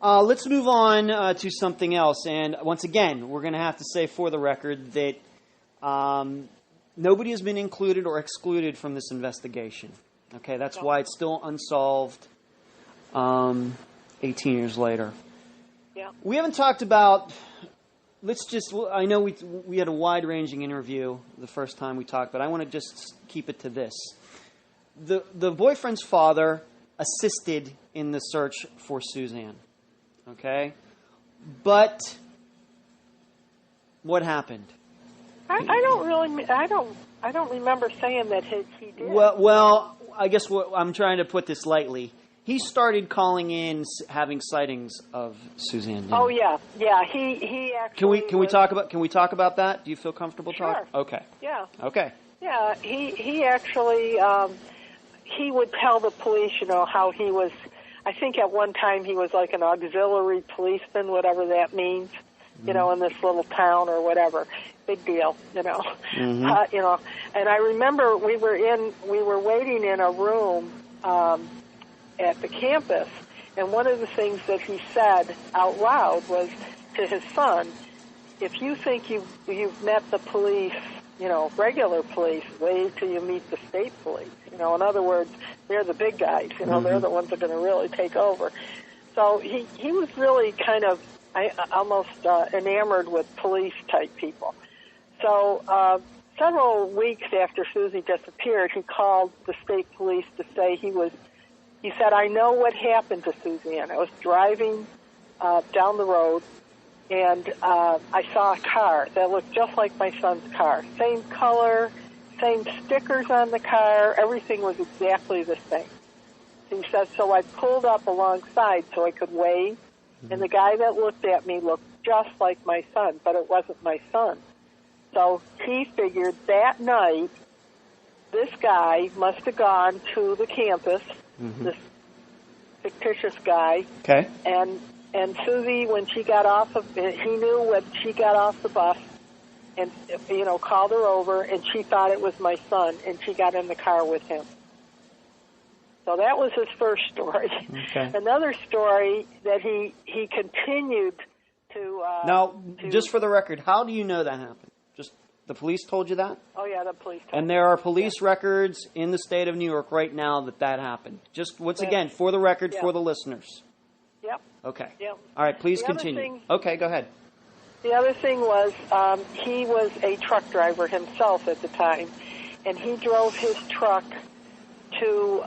Let's move on to something else. And once again, we're going to have to say for the record that nobody has been included or excluded from this investigation. Okay, that's why it's still unsolved 18 years later.
Yeah.
We haven't talked about... I know we had a wide-ranging interview the first time we talked, but I want to just keep it to this. The boyfriend's father assisted in the search for Suzanne. Okay? But what happened?
I don't remember saying that he did.
Well, I guess I'm trying to put this lightly. He started calling in, having sightings of Suzanne.
Oh yeah. He actually.
Can we talk about that? Do you feel comfortable talking? Okay.
Yeah.
Okay.
Yeah. He actually he would tell the police, how he was. I think at one time he was like an auxiliary policeman, whatever that means. In this little town or whatever. Big deal,
Mm-hmm.
And I remember we were waiting in a room at the campus, and one of the things that he said out loud was to his son, if you think you've met the police regular police. Wait till you meet the state police. In other words, they're the big guys. They're the ones that are going to really take over. So he was really kind of almost enamored with police-type people. So several weeks after Susie disappeared, he called the state police to say he said, I know what happened to Suzanne. I was driving down the road, and I saw a car that looked just like my son's car. Same color, same stickers on the car. Everything was exactly the same. He said, so I pulled up alongside so I could wave, and the guy that looked at me looked just like my son, but it wasn't my son. So he figured that night this guy must have gone to the campus, this fictitious guy.
Okay.
And Susie, when she got off he knew when she got off the bus and, called her over, and she thought it was my son, and she got in the car with him. So that was his first story.
Okay.
Another story that he continued to...
now, just for the record, how do you know that happened? Just the police told you that?
Oh, yeah, the police told me.
And there are police records in the state of New York right now that happened. Just, once again, for the record, for the listeners.
Yep.
Okay.
Yep.
All right, please continue. Okay, go ahead.
The other thing was he was a truck driver himself at the time, and he drove his truck to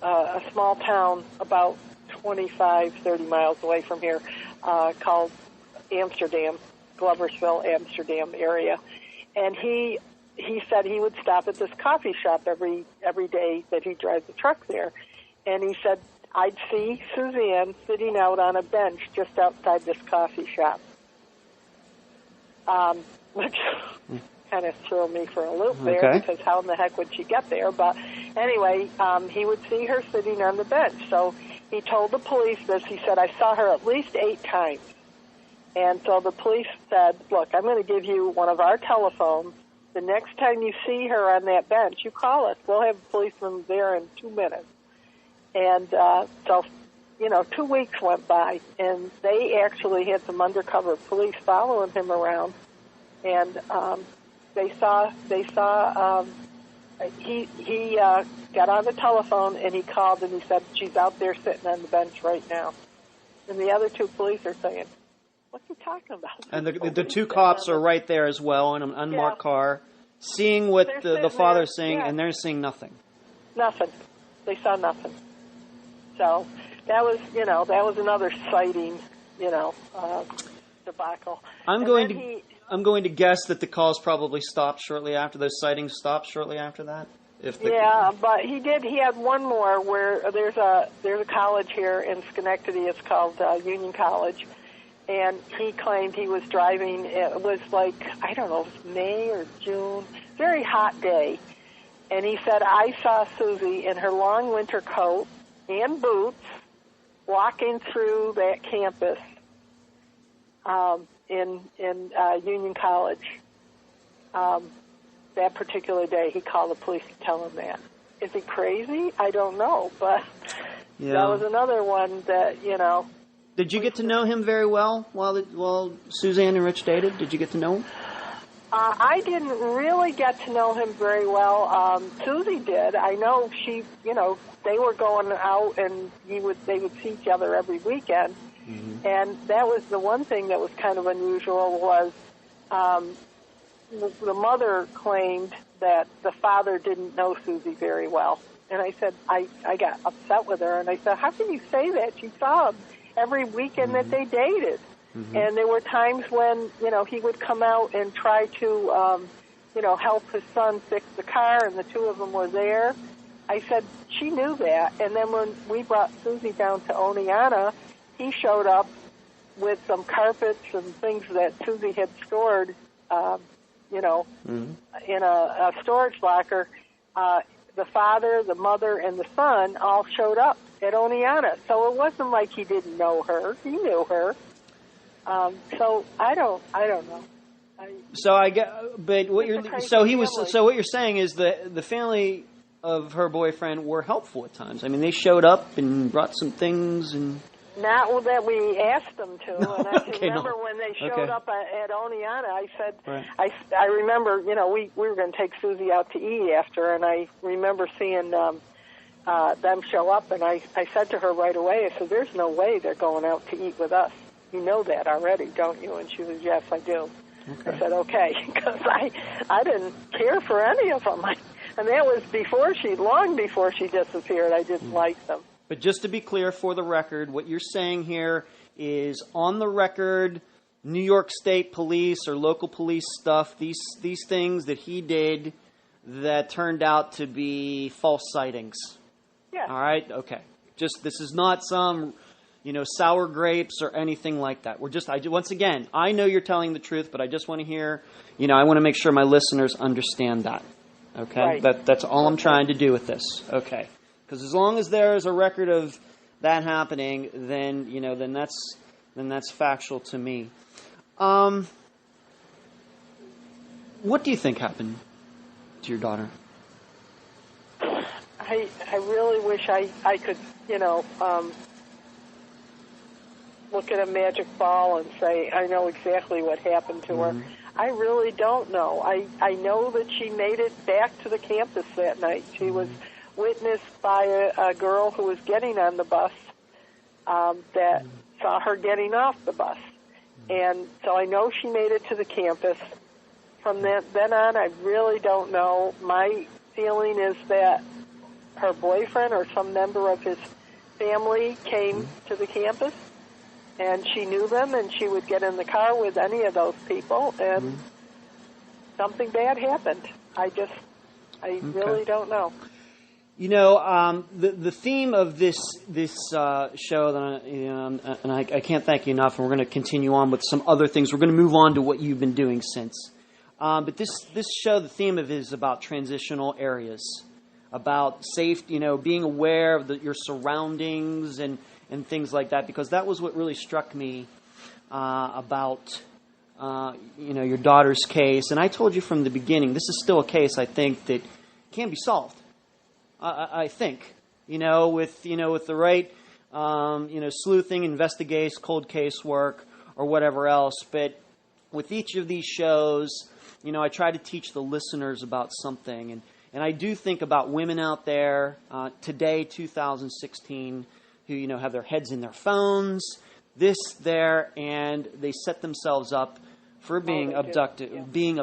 a small town about 25, 30 miles away from here called Amsterdam, Gloversville, Amsterdam area. And he said he would stop at this coffee shop every day that he drives the truck there. And he said, I'd see Suzanne sitting out on a bench just outside this coffee shop, which kind of threw me for a loop there, because how in the heck would she get there? But anyway, he would see her sitting on the bench. So he told the police this. He said, I saw her at least 8 times. And so the police said, look, I'm going to give you one of our telephones. The next time you see her on that bench, you call us. We'll have a policeman there in 2 minutes. And so, 2 weeks went by, and they actually had some undercover police following him around. And they saw he got on the telephone, and he called, and he said, she's out there sitting on the bench right now. And the other 2 police are saying, what's he talking about?
And the 2 cops are right there as well in an unmarked car, seeing what the father's saying, and they're seeing nothing.
Nothing. They saw nothing. So that was another sighting, debacle.
I'm going to guess that the calls probably stopped shortly after. Those sightings stopped shortly after that.
But he had one more where there's a college here in Schenectady. It's called Union College, and he claimed he was driving. It was like, I don't know, it was May or June, very hot day, and he said, I saw Susie in her long winter coat and boots walking through that campus in Union College. That particular day, he called the police to tell him that. Is he crazy? I don't know, but that was another one that,
Did you get to know him very well while Suzanne and Rich dated? Did you get to know him?
I didn't really get to know him very well. Susie did. I know she, they were going out, and they would see each other every weekend. Mm-hmm. And that was the one thing that was kind of unusual was the mother claimed that the father didn't know Susie very well. And I said, I got upset with her, and I said, how can you say that? She saw him every weekend that they dated. Mm-hmm. And there were times when, he would come out and try to, help his son fix the car, and the 2 of them were there. I said, she knew that. And then when we brought Susie down to Oneonta, he showed up with some carpets and things that Susie had stored, in a storage locker. The father, the mother, and the son all showed up at Oneonta. So it wasn't like he didn't know her. He knew her. So I don't know.
So I get, but what you're saying is that the family of her boyfriend were helpful at times. I mean, they showed up and brought some things, and
Not that we asked them to, and I
Okay,
remember
no.
when they showed
Okay.
up at Oneonta, I said,
Right.
I remember, we were going to take Susie out to eat after, and I remember seeing them show up, and I said to her right away, I said, there's no way they're going out to eat with us. You know that already, don't you? And she was, yes, I do.
Okay.
I said, okay, because I didn't care for any of them. And that was long before she disappeared. I didn't like them.
But just to be clear, for the record, what you're saying here is on the record, New York State police or local police stuff, these things that he did that turned out to be false sightings.
Yeah.
All right? Okay. This is not some, sour grapes or anything like that. Once again, I know you're telling the truth, but I just want to hear, I want to make sure my listeners understand that. Okay?
Right.
That's all I'm trying to do with this. Okay. Because as long as there is a record of that happening, then then that's factual to me. What do you think happened to your daughter?
I really wish I could, look at a magic ball and say, I know exactly what happened to her. I really don't know. I know that she made it back to the campus that night. She was witnessed by a girl who was getting on the bus that saw her getting off the bus. And so I know she made it to the campus. From then on, I really don't know. My feeling is that her boyfriend or some member of his family came to the campus, and she knew them, and she would get in the car with any of those people, and something bad happened. I really don't know.
The theme of this show, that and I can't thank you enough, and we're going to continue on with some other things. We're going to move on to what you've been doing since. But this show, the theme of it is about transitional areas, about safe, being aware of your surroundings and things like that, because that was what really struck me about your daughter's case. And I told you from the beginning, this is still a case I think that can be solved. I think, with the right, sleuthing, investigation, cold case work, or whatever else. But with each of these shows, I try to teach the listeners about something. And I do think about women out there today, 2016, who, have their heads in their phones, and they set themselves up for being abducted, being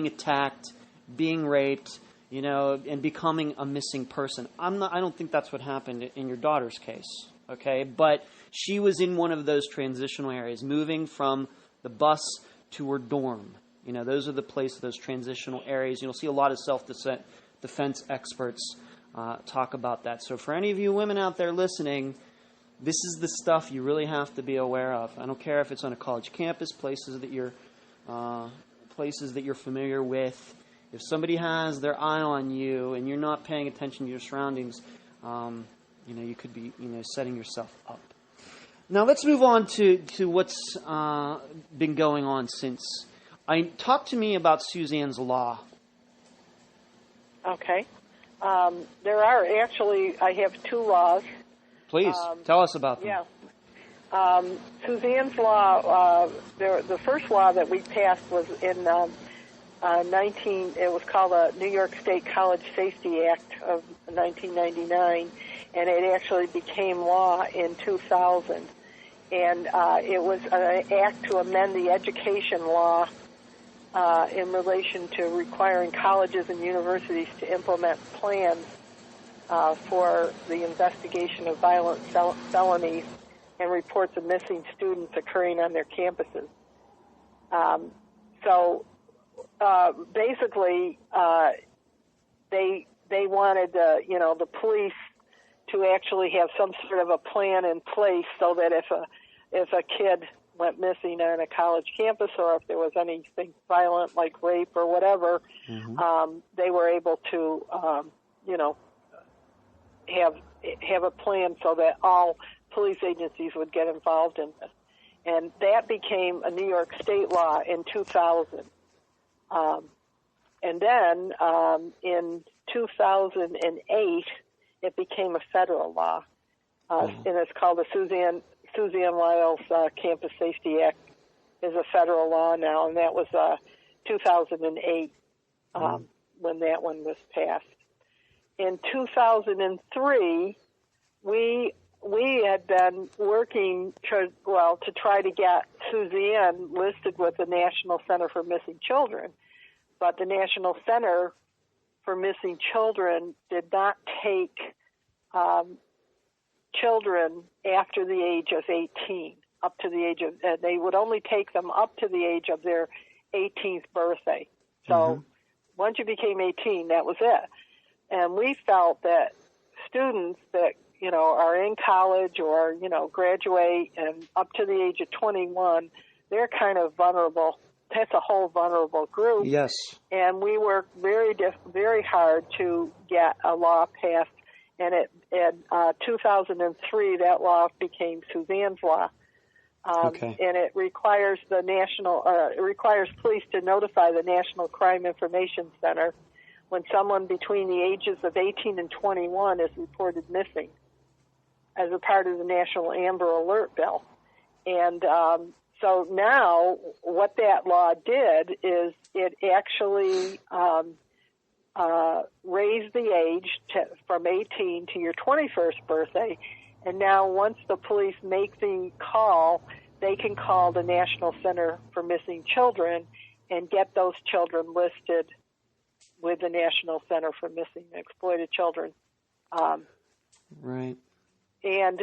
attacked, being raped, and becoming a missing person. I don't think that's what happened in your daughter's case, okay? But she was in one of those transitional areas, moving from the bus to her dorm. Those are the places, those transitional areas. You'll see a lot of self-defense experts talk about that. So for any of you women out there listening, this is the stuff you really have to be aware of. I don't care if it's on a college campus, places that you're familiar with. If somebody has their eye on you and you're not paying attention to your surroundings, you could be, setting yourself up. Now let's move on to what's been going on since. Talk to me about Suzanne's law.
Okay. There are I have two laws.
Please, tell us about them.
Yeah. Suzanne's law, the first law that we passed was in it was called the New York State College Safety Act of 1999, and it actually became law in 2000. And it was an act to amend the education law in relation to requiring colleges and universities to implement plans for the investigation of violent felonies and reports of missing students occurring on their campuses. Basically, they wanted the police to actually have some sort of a plan in place so that if a kid went missing on a college campus, or if there was anything violent like rape or whatever, they were able to have a plan so that all police agencies would get involved in this. And that became a New York State law in 2000. And then in 2008, it became a federal law. and it's called the Suzanne Lyle's Campus Safety Act. Is a federal law now, and that was 2008 when that one was passed. In 2003, we had been working to try to get Suzanne listed with the National Center for Missing Children, but the National Center for Missing Children did not take children after the age of 18. Up to the age of, they would only take them up to the age of their 18th birthday. So once you became 18, that was it. And we felt that students that, are in college or, graduate and up to the age of 21, they're kind of vulnerable. That's a whole vulnerable group.
Yes.
And we worked very hard to get a law passed. And in 2003, that law became Suzanne's Law. And it requires it requires police to notify the National Crime Information Center when someone between the ages of 18 and 21 is reported missing as a part of the National Amber Alert Bill. And so now what that law did is it actually raised the age from 18 to your 21st birthday. And now once the police make the call, they can call the National Center for Missing Children and get those children listed with the National Center for Missing and Exploited Children.
Right.
And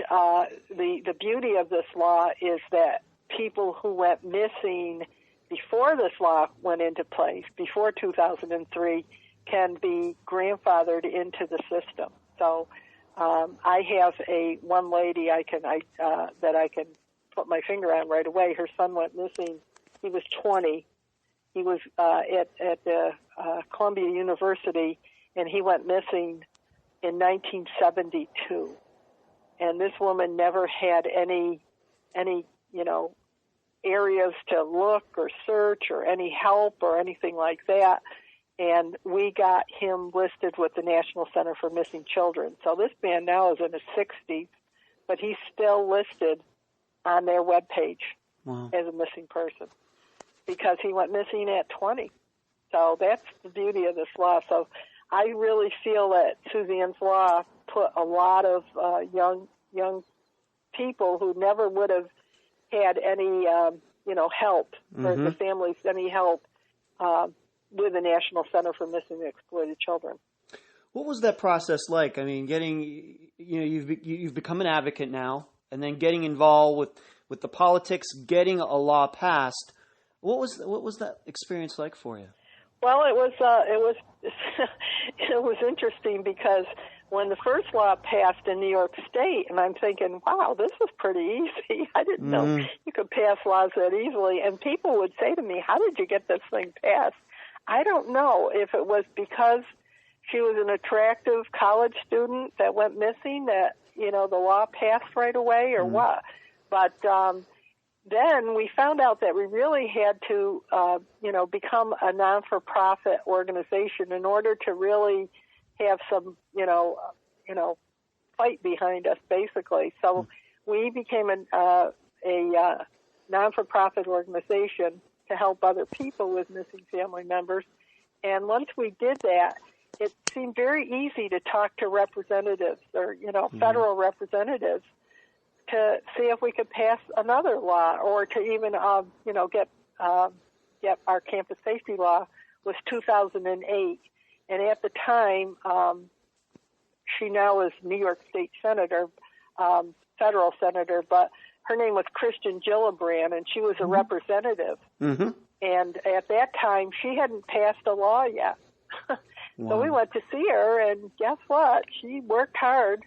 the beauty of this law is that people who went missing before this law went into place, before 2003, can be grandfathered into the system. So I have one lady that I can put my finger on right away. Her son went missing. He was 20. He was at the Columbia University, and he went missing in 1972. And this woman never had any areas to look or search or any help or anything like that. And we got him listed with the National Center for Missing Children. So this man now is in his 60s, but he's still listed on their webpage as a missing person because he went missing at 20. So that's the beauty of this law. So I really feel that Suzanne's Law put a lot of young people who never would have had any help or the families any help with the National Center for Missing and Exploited Children.
What was that process like? I mean, you've become an advocate now, and then getting involved with the politics, getting a law passed. What was that experience like for you?
Well, it was it was interesting because when the first law passed in New York State, and I'm thinking, wow, this was pretty easy. I didn't know you could pass laws that easily. And people would say to me, how did you get this thing passed? I don't know if it was because she was an attractive college student that went missing that, the law passed right away or what. But then we found out that we really had to, become a non-for-profit organization in order to really have some, fight behind us, basically. So we became a non-for-profit organization to help other people with missing family members. And once we did that, it seemed very easy to talk to representatives or, federal representatives to see if we could pass another law or to even, get our campus safety law was 2008. And at the time, she now is New York State Senator, federal senator, but her name was Kristen Gillibrand, and she was a representative. And at that time, she hadn't passed a law yet. So we went to see her, and guess what? She worked hard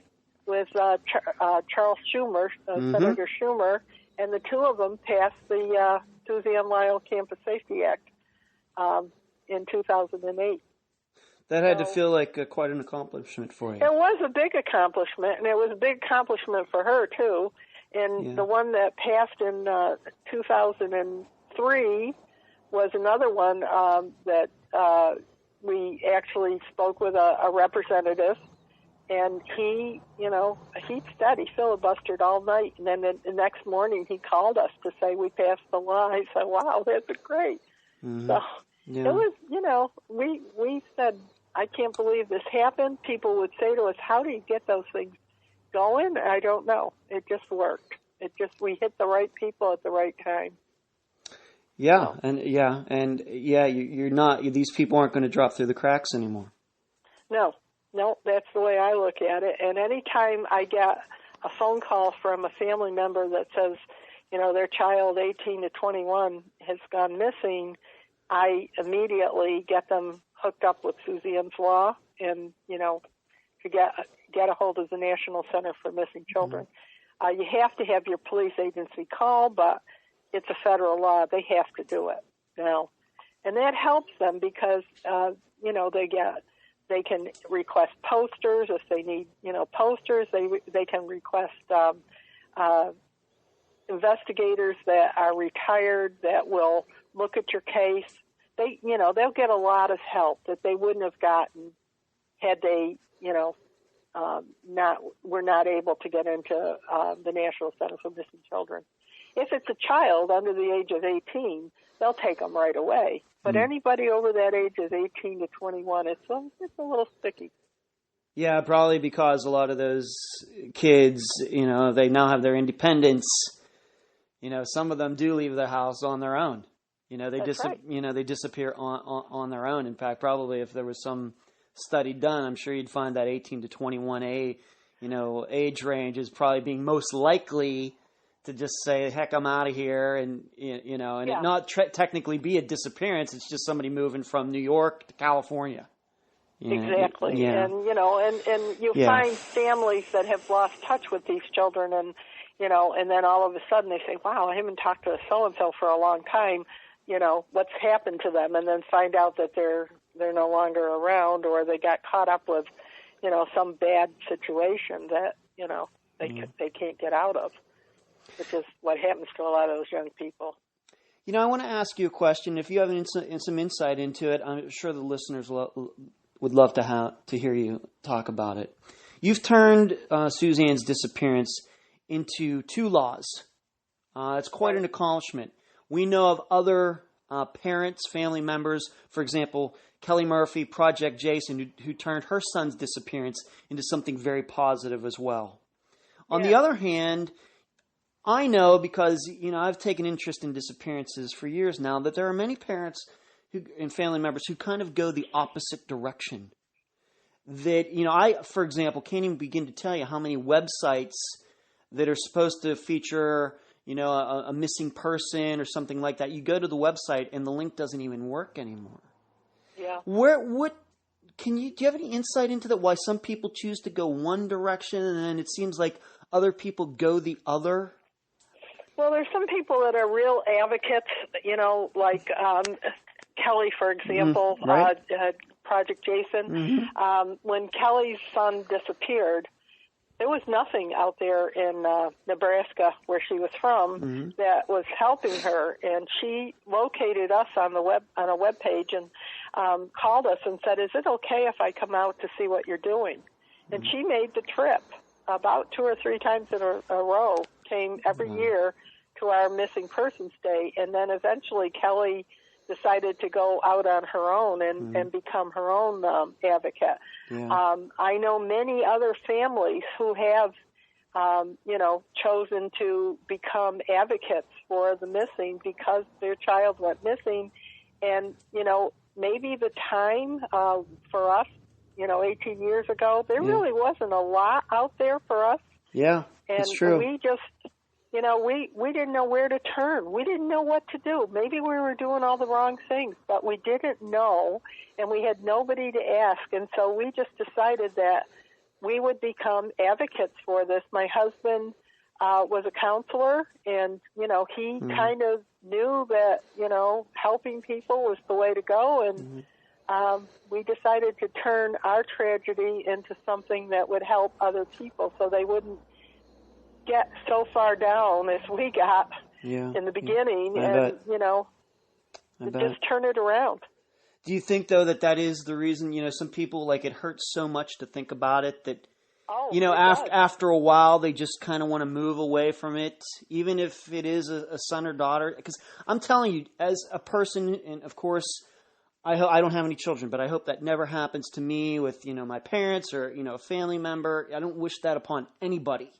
with Charles Schumer, Senator Schumer, and the two of them passed the Suzanne Lyle Campus Safety Act in 2008.
That had to feel like quite an accomplishment for you.
It was a big accomplishment, and it was a big accomplishment for her, too. And the one that passed in 2003 was another one that we actually spoke with a representative, And he, he steady filibustered all night. And then the next morning he called us to say we passed the law. I said, wow, that's great.
Mm-hmm.
So
yeah.
it was, we said, I can't believe this happened. People would say to us, how do you get those things going? I don't know. It just worked. We hit the right people at the right time.
Yeah, you're not. These people aren't going to drop through the cracks anymore.
No, that's the way I look at it. And anytime I get a phone call from a family member that says, their child 18 to 21 has gone missing, I immediately get them hooked up with Suzanne's Law and, to get a hold of the National Center for Missing Children. You have to have your police agency call, but it's a federal law. They have to do it now. And that helps them because, they can request posters if they need, posters. They can request investigators that are retired that will look at your case. They'll get a lot of help that they wouldn't have gotten had they, were not able to get into the National Center for Missing Children. If it's a child under the age of 18, they'll take them right away. But anybody over that age is 18 to 21, it's a little sticky.
Yeah, probably because a lot of those kids, they now have their independence. Some of them do leave their house on their own. They disappear on their own. In fact, probably if there was some study done, I'm sure you'd find that 18 to 21 age range is probably being most likely to just say, heck, I'm out of here, and it not technically be a disappearance. It's just somebody moving from New York to California.
Exactly.
Yeah.
And you find families that have lost touch with these children, and and then all of a sudden they say, wow, I haven't talked to so-and-so for a long time. What's happened to them? And then find out that they're no longer around, or they got caught up with, some bad situation that, they can't get out of, which is what happens to a lot of those young people.
I want to ask you a question. If you have some insight into it, I'm sure the listeners would love to hear you talk about it. You've turned Suzanne's disappearance into 2 laws. It's quite an accomplishment. We know of other parents, family members, for example, Kelly Murphy, Project Jason, who turned her son's disappearance into something very positive as well. On the other hand, I know because, I've taken interest in disappearances for years now, that there are many parents and family members who kind of go the opposite direction. That, I, for example, can't even begin to tell you how many websites that are supposed to feature, a missing person or something like that. You go to the website and the link doesn't even work anymore.
Yeah.
Do you have any insight into that? Why some people choose to go one direction and then it seems like other people go the other?
Well, there's some people that are real advocates, like Kelly, for example,
right.
Project Jason. When Kelly's son disappeared, there was nothing out there in Nebraska, where she was from, that was helping her, and she located us on a web page and called us and said, "Is it okay if I come out to see what you're doing?" And she made the trip about 2 or 3 times in a row, came every year to our Missing Persons Day, and then eventually Kelly decided to go out on her own and become her own advocate. Yeah. I know many other families who have, chosen to become advocates for the missing because their child went missing. And, maybe the time for us, 18 years ago, there really wasn't a lot out there for us.
Yeah, that's true.
And we just... we didn't know where to turn. We didn't know what to do. Maybe we were doing all the wrong things, but we didn't know, and we had nobody to ask. And so we just decided that we would become advocates for this. My husband was a counselor, and, he kind of knew that, helping people was the way to go. And we decided to turn our tragedy into something that would help other people so they wouldn't get so far down as we got in the beginning, just turn it around.
Do you think, though, that is the reason, some people, like, it hurts so much to think about it that
Oh,
You know,
it
after a while, they just kind of want to move away from it, even if it is a son or daughter. Because I'm telling you, as a person, and of course, I don't have any children, but I hope that never happens to me with, my parents or, a family member. I don't wish that upon anybody.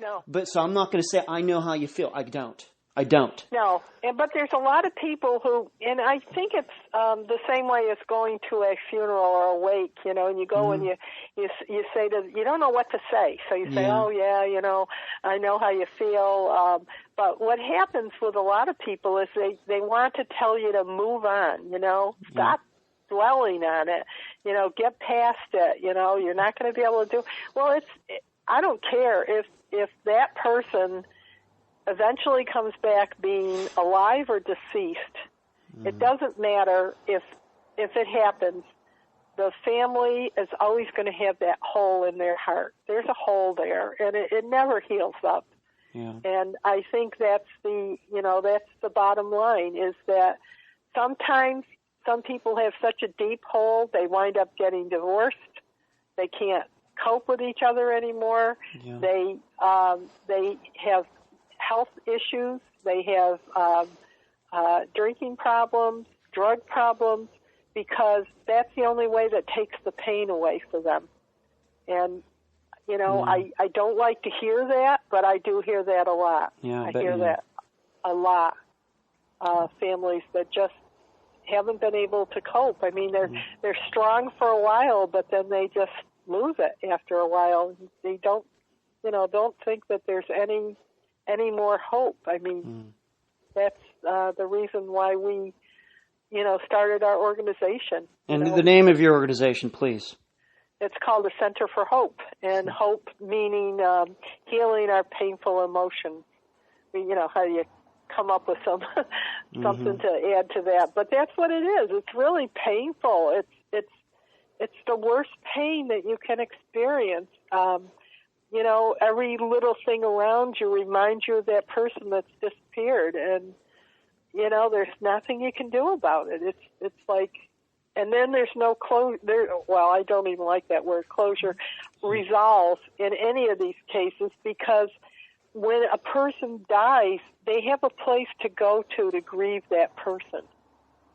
No.
But so I'm not going to say I know how you feel. I don't.
No, but there's a lot of people who, and I think it's the same way as going to a funeral or a wake, and you go and you say you don't know what to say. So you say, oh, yeah, I know how you feel. But what happens with a lot of people is they want to tell you to move on, stop dwelling on it, get past it, you're not going to be able to do. Well, I don't care if that person eventually comes back being alive or deceased. It doesn't matter if it happens. The family is always going to have that hole in their heart. There's a hole there, and it never heals up.
Yeah.
And I think that's the bottom line, is that sometimes some people have such a deep hole, they wind up getting divorced. They can't cope with each other anymore.
Yeah.
They have health issues. They have drinking problems, drug problems, because that's the only way that takes the pain away for them. And, I don't like to hear that, but I do hear that a lot.
Yeah,
I hear that a lot. Families that just haven't been able to cope. I mean, they're strong for a while, but then they just lose it after a while. They don't think that there's any more hope. I mean, that's the reason why we, started our organization.
And the name of your organization, please.
It's called the Center for Hope, and hope meaning healing our painful emotions. How do you come up with something to add to that? But that's what it is. It's really painful. It's the worst pain that you can experience. Every little thing around you reminds you of that person that's disappeared, and there's nothing you can do about it. It's like, and then there's no closure. Well, I don't even like that word, closure, resolve in any of these cases, because when a person dies, they have a place to go to grieve that person.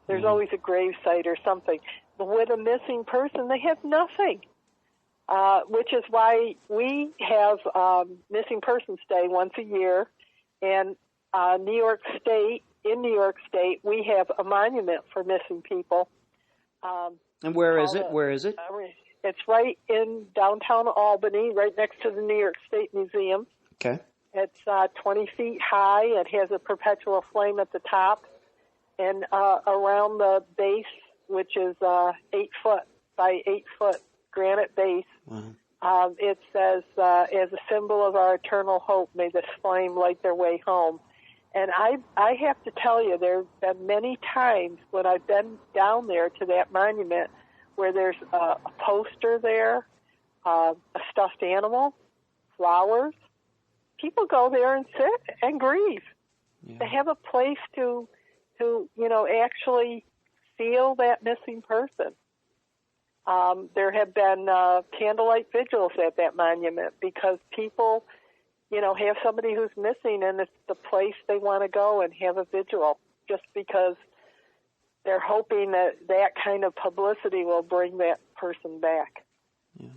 There's always a gravesite or something. But with a missing person, they have nothing. Which is why we have Missing Persons Day once a year, and in New York State, we have a monument for missing people.
And where is it? Where is it?
It's right in downtown Albany, right next to the New York State Museum.
Okay.
It's 20 feet high. It has a perpetual flame at the top, and around the base, which is 8 foot by 8 foot granite base.
Wow.
It says, as a symbol of our eternal hope, may this flame light their way home. And I have to tell you, there have been many times when I've been down there to that monument where there's a poster there, a stuffed animal, flowers. People go there and sit and grieve. Yeah. They have a place to actually feel that missing person. There have been candlelight vigils at that monument because people, have somebody who's missing, and it's the place they want to go and have a vigil, just because they're hoping that kind of publicity will bring that person back.
Yeah.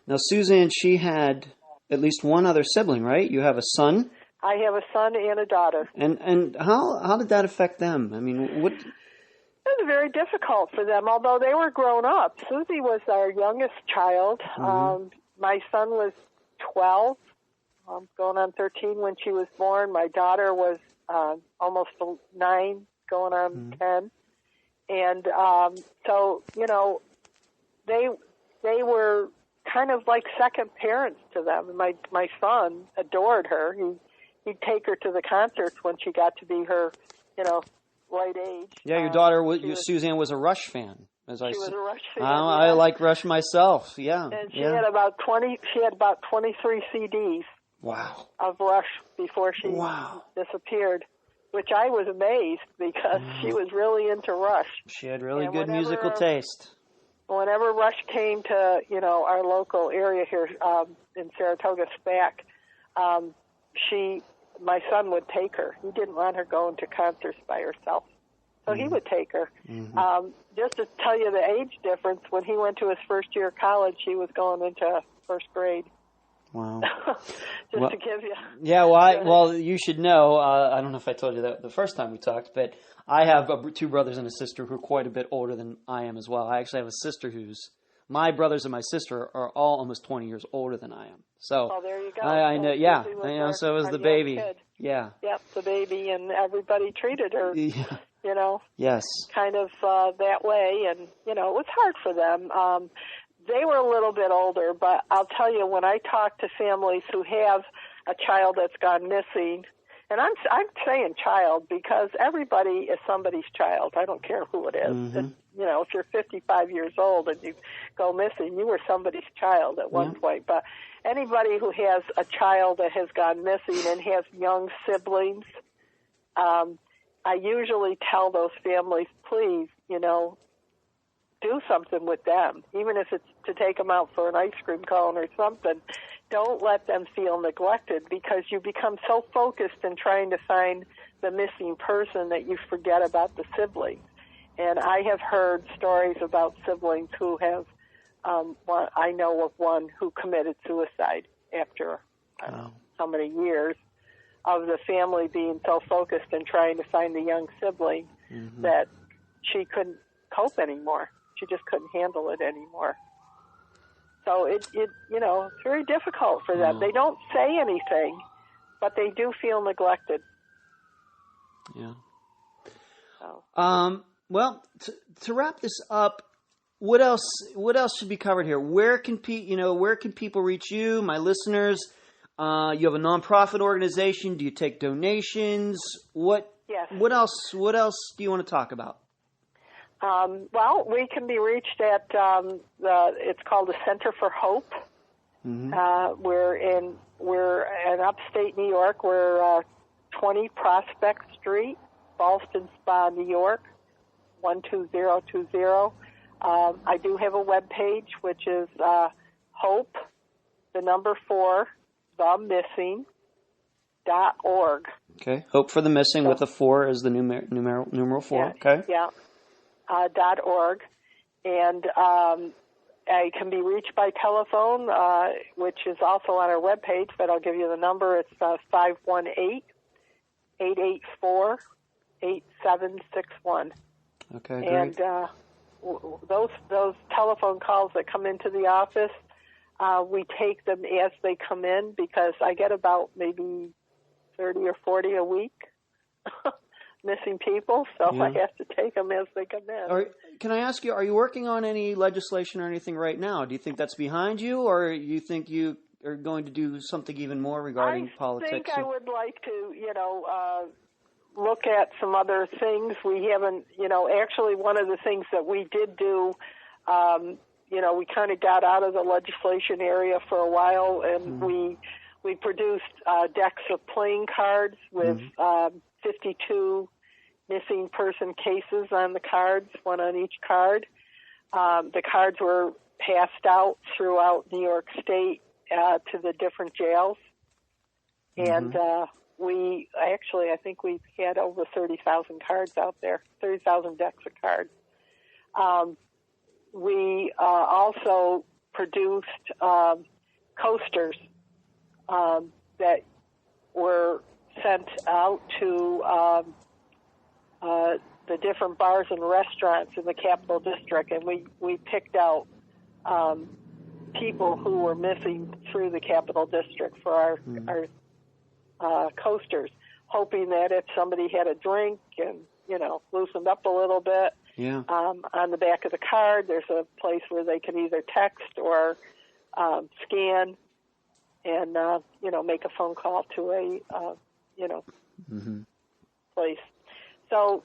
Now, Suzanne, she had at least one other sibling, right? You have a son?
I have a son and a daughter.
And how did that affect them? I mean, what...
It was very difficult for them, although they were grown up. Susie was our youngest child. My son was 12, going on 13 when she was born. My daughter was almost 9, going on 10. And so, they were kind of like second parents to them. My son adored her. He'd take her to the concerts when she got to be her, right age.
Yeah, your daughter, Suzanne, was a Rush fan.
She was a Rush fan.
I like Rush myself. Yeah,
and she had about 23 CDs.
Wow.
Of Rush before she disappeared, which I was amazed because she was really into Rush.
She had really good musical taste.
whenever Rush came to, our local area here in Saratoga, SPAC, my son would take her. He didn't want her going to concerts by herself. So he would take her. Mm-hmm. Just to tell you the age difference, when he went to his first year of college, he was going into first grade.
Wow.
To give you.
Yeah, well, you should know, I don't know if I told you that the first time we talked, but I have two brothers and a sister who are quite a bit older than I am as well. I actually have a sister my brothers and my sister are all almost 20 years older than I am. So
there you go.
I know, yeah. So was the baby.
Kid.
Yeah.
Yep, the baby, and everybody treated her,
Yes.
kind of that way, and, it was hard for them. They were a little bit older, but I'll tell you, when I talk to families who have a child that's gone missing, and I'm saying child because everybody is somebody's child. I don't care who it is.
Mm-hmm.
If you're 55 years old and you go missing, you were somebody's child at one point. But anybody who has a child that has gone missing and has young siblings, I usually tell those families, please, do something with them, even if it's to take them out for an ice cream cone or something. Don't let them feel neglected, because you become so focused in trying to find the missing person that you forget about the siblings. And I have heard stories about siblings who have, I know of one who committed suicide after so many years of the family being so focused in trying to find the young sibling that she couldn't cope anymore. She just couldn't handle it anymore. So it's very difficult for them. They don't say anything, but they do feel neglected.
Yeah.
So.
Well, to wrap this up, what else should be covered here? Where can people reach you, my listeners? You have a nonprofit organization. Do you take donations?
Yes.
What else do you want to talk about?
Well, we can be reached at it's called the Center for Hope. Mm-hmm. We're in upstate New York. We're 20 Prospect Street, Ballston Spa, New York, 12020. I do have a web page, which is Hope, 4, themissing.org.
Okay, Hope for the Missing with a 4 is the numeral 4.
Yeah,
okay.
Yeah. .org, and I can be reached by telephone, which is also on our webpage, but I'll give you the number. It's 518-884-8761.
Okay, great.
And those telephone calls that come into the office, we take them as they come in, because I get about maybe 30 or 40 a week. Missing people, so I have to take them as they come in.
Can I ask you, are you working on any legislation or anything right now? Do you think that's behind you, or you think you are going to do something even more regarding politics?
I think I would like to, look at some other things. We haven't, actually one of the things that we did do, we kind of got out of the legislation area for a while, and we produced decks of playing cards with 52 missing person cases on the cards, one on each card. The cards were passed out throughout New York State to the different jails. And I think we had over 30,000 cards out there, 30,000 decks of cards. We also produced coasters that were sent out to the different bars and restaurants in the Capital District, and we picked out people who were missing through the Capital District for our coasters, hoping that if somebody had a drink and loosened up a little bit, on the back of the card there's a place where they can either text or scan and make a phone call to a place. So,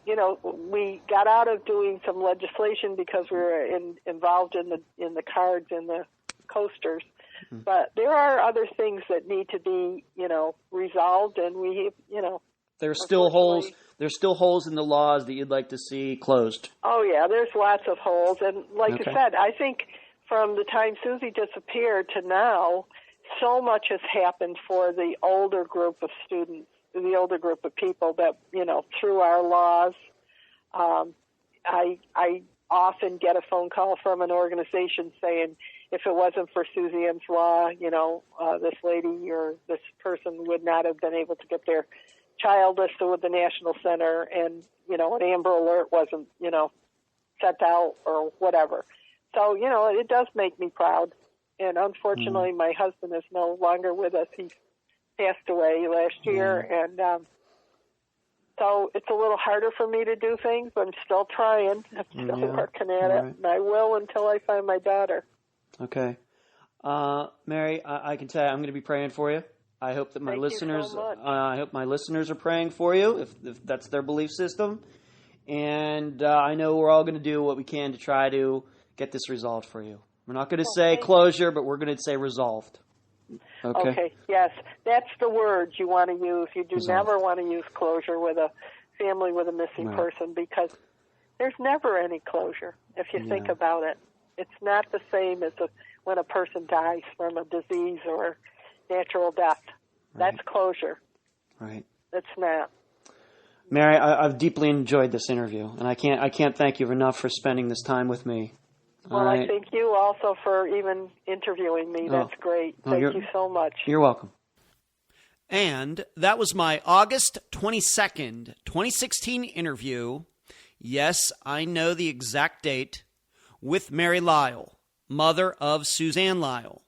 we got out of doing some legislation because we were involved in the cards and the coasters. But there are other things that need to be, resolved, and we,
There's still holes. There's still holes in the laws that you'd like to see closed.
Oh, yeah, there's lots of holes. And like I said, I think from the time Susie disappeared to now, so much has happened for the older group of students, the older group of people that, through our laws. I often get a phone call from an organization saying, if it wasn't for Suzanne's law, this lady or this person would not have been able to get their child listed with the National Center, and, an Amber Alert wasn't, sent out or whatever. So, it does make me proud. And unfortunately, my husband is no longer with us. He passed away last year, and so it's a little harder for me to do things, but I'm still trying. I'm still working at it, and I will until I find my daughter.
Okay. Mary, I can tell you, I'm going to be praying for you. I hope that my listeners, I hope my listeners are praying for you, if that's their belief system. And I know we're all going to do what we can to try to get this resolved for you. We're not going to say closure, but we're going to say resolved. Okay.
Yes. That's the word you want to use. You do never want to use closure with a family with a missing person, because there's never any closure if you think about it. It's not the same as when a person dies from a disease or natural death. That's closure.
Right.
It's not.
Mary, I've deeply enjoyed this interview, and I can't thank you enough for spending this time with me.
Well, I thank you also for even interviewing me. That's great. Thank you so much.
You're welcome. And that was my August 22nd, 2016 interview. Yes, I know the exact date, with Mary Lowell, mother of Suzanne Lowell.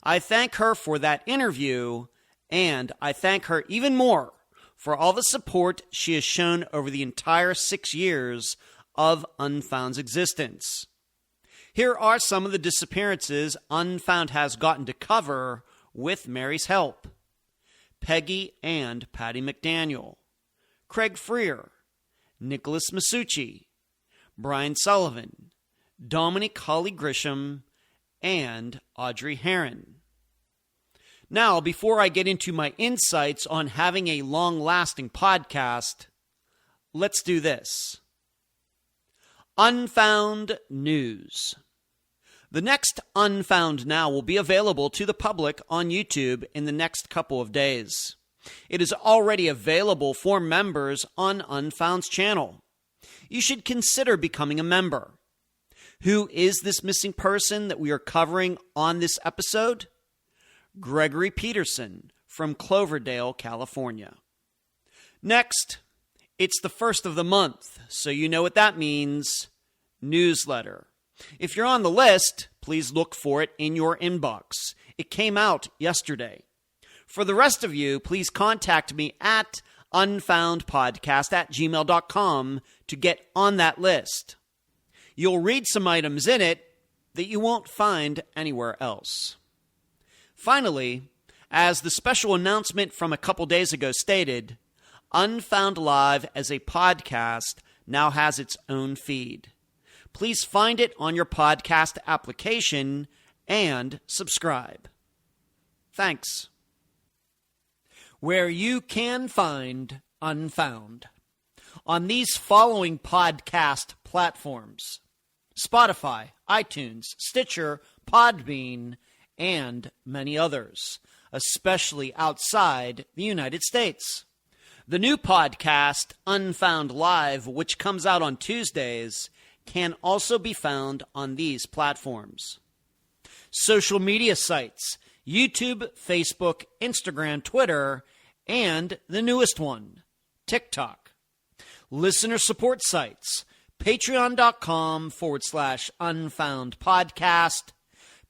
I thank her for that interview, and I thank her even more for all the support she has shown over the entire 6 years of Unfound's existence. Here are some of the disappearances Unfound has gotten to cover with Mary's help. Peggy and Patty McDaniel, Craig Freer, Nicholas Masucci, Brian Sullivan, Dominic Holly Grisham, and Audrey Herron. Now, before I get into my insights on having a long-lasting podcast, let's do this. Unfound News. The next Unfound Now will be available to the public on YouTube in the next couple of days. It is already available for members on Unfound's channel. You should consider becoming a member. Who is this missing person that we are covering on this episode? Gregory Peterson from Cloverdale, California. Next, it's the first of the month, so you know what that means. Newsletter. If you're on the list, please look for it in your inbox. It came out yesterday. For the rest of you, please contact me at unfoundpodcast@gmail.com to get on that list. You'll read some items in it that you won't find anywhere else. Finally, as the special announcement from a couple days ago stated, Unfound Live as a podcast now has its own feed. Please find it on your podcast application and subscribe. Thanks. Where you can find Unfound. On these following podcast platforms: Spotify, iTunes, Stitcher, Podbean, and many others, especially outside the United States. The new podcast, Unfound Live, which comes out on Tuesdays, can also be found on these platforms. Social media sites: YouTube, Facebook, Instagram, Twitter, and the newest one, TikTok. Listener support sites: patreon.com/unfoundpodcast,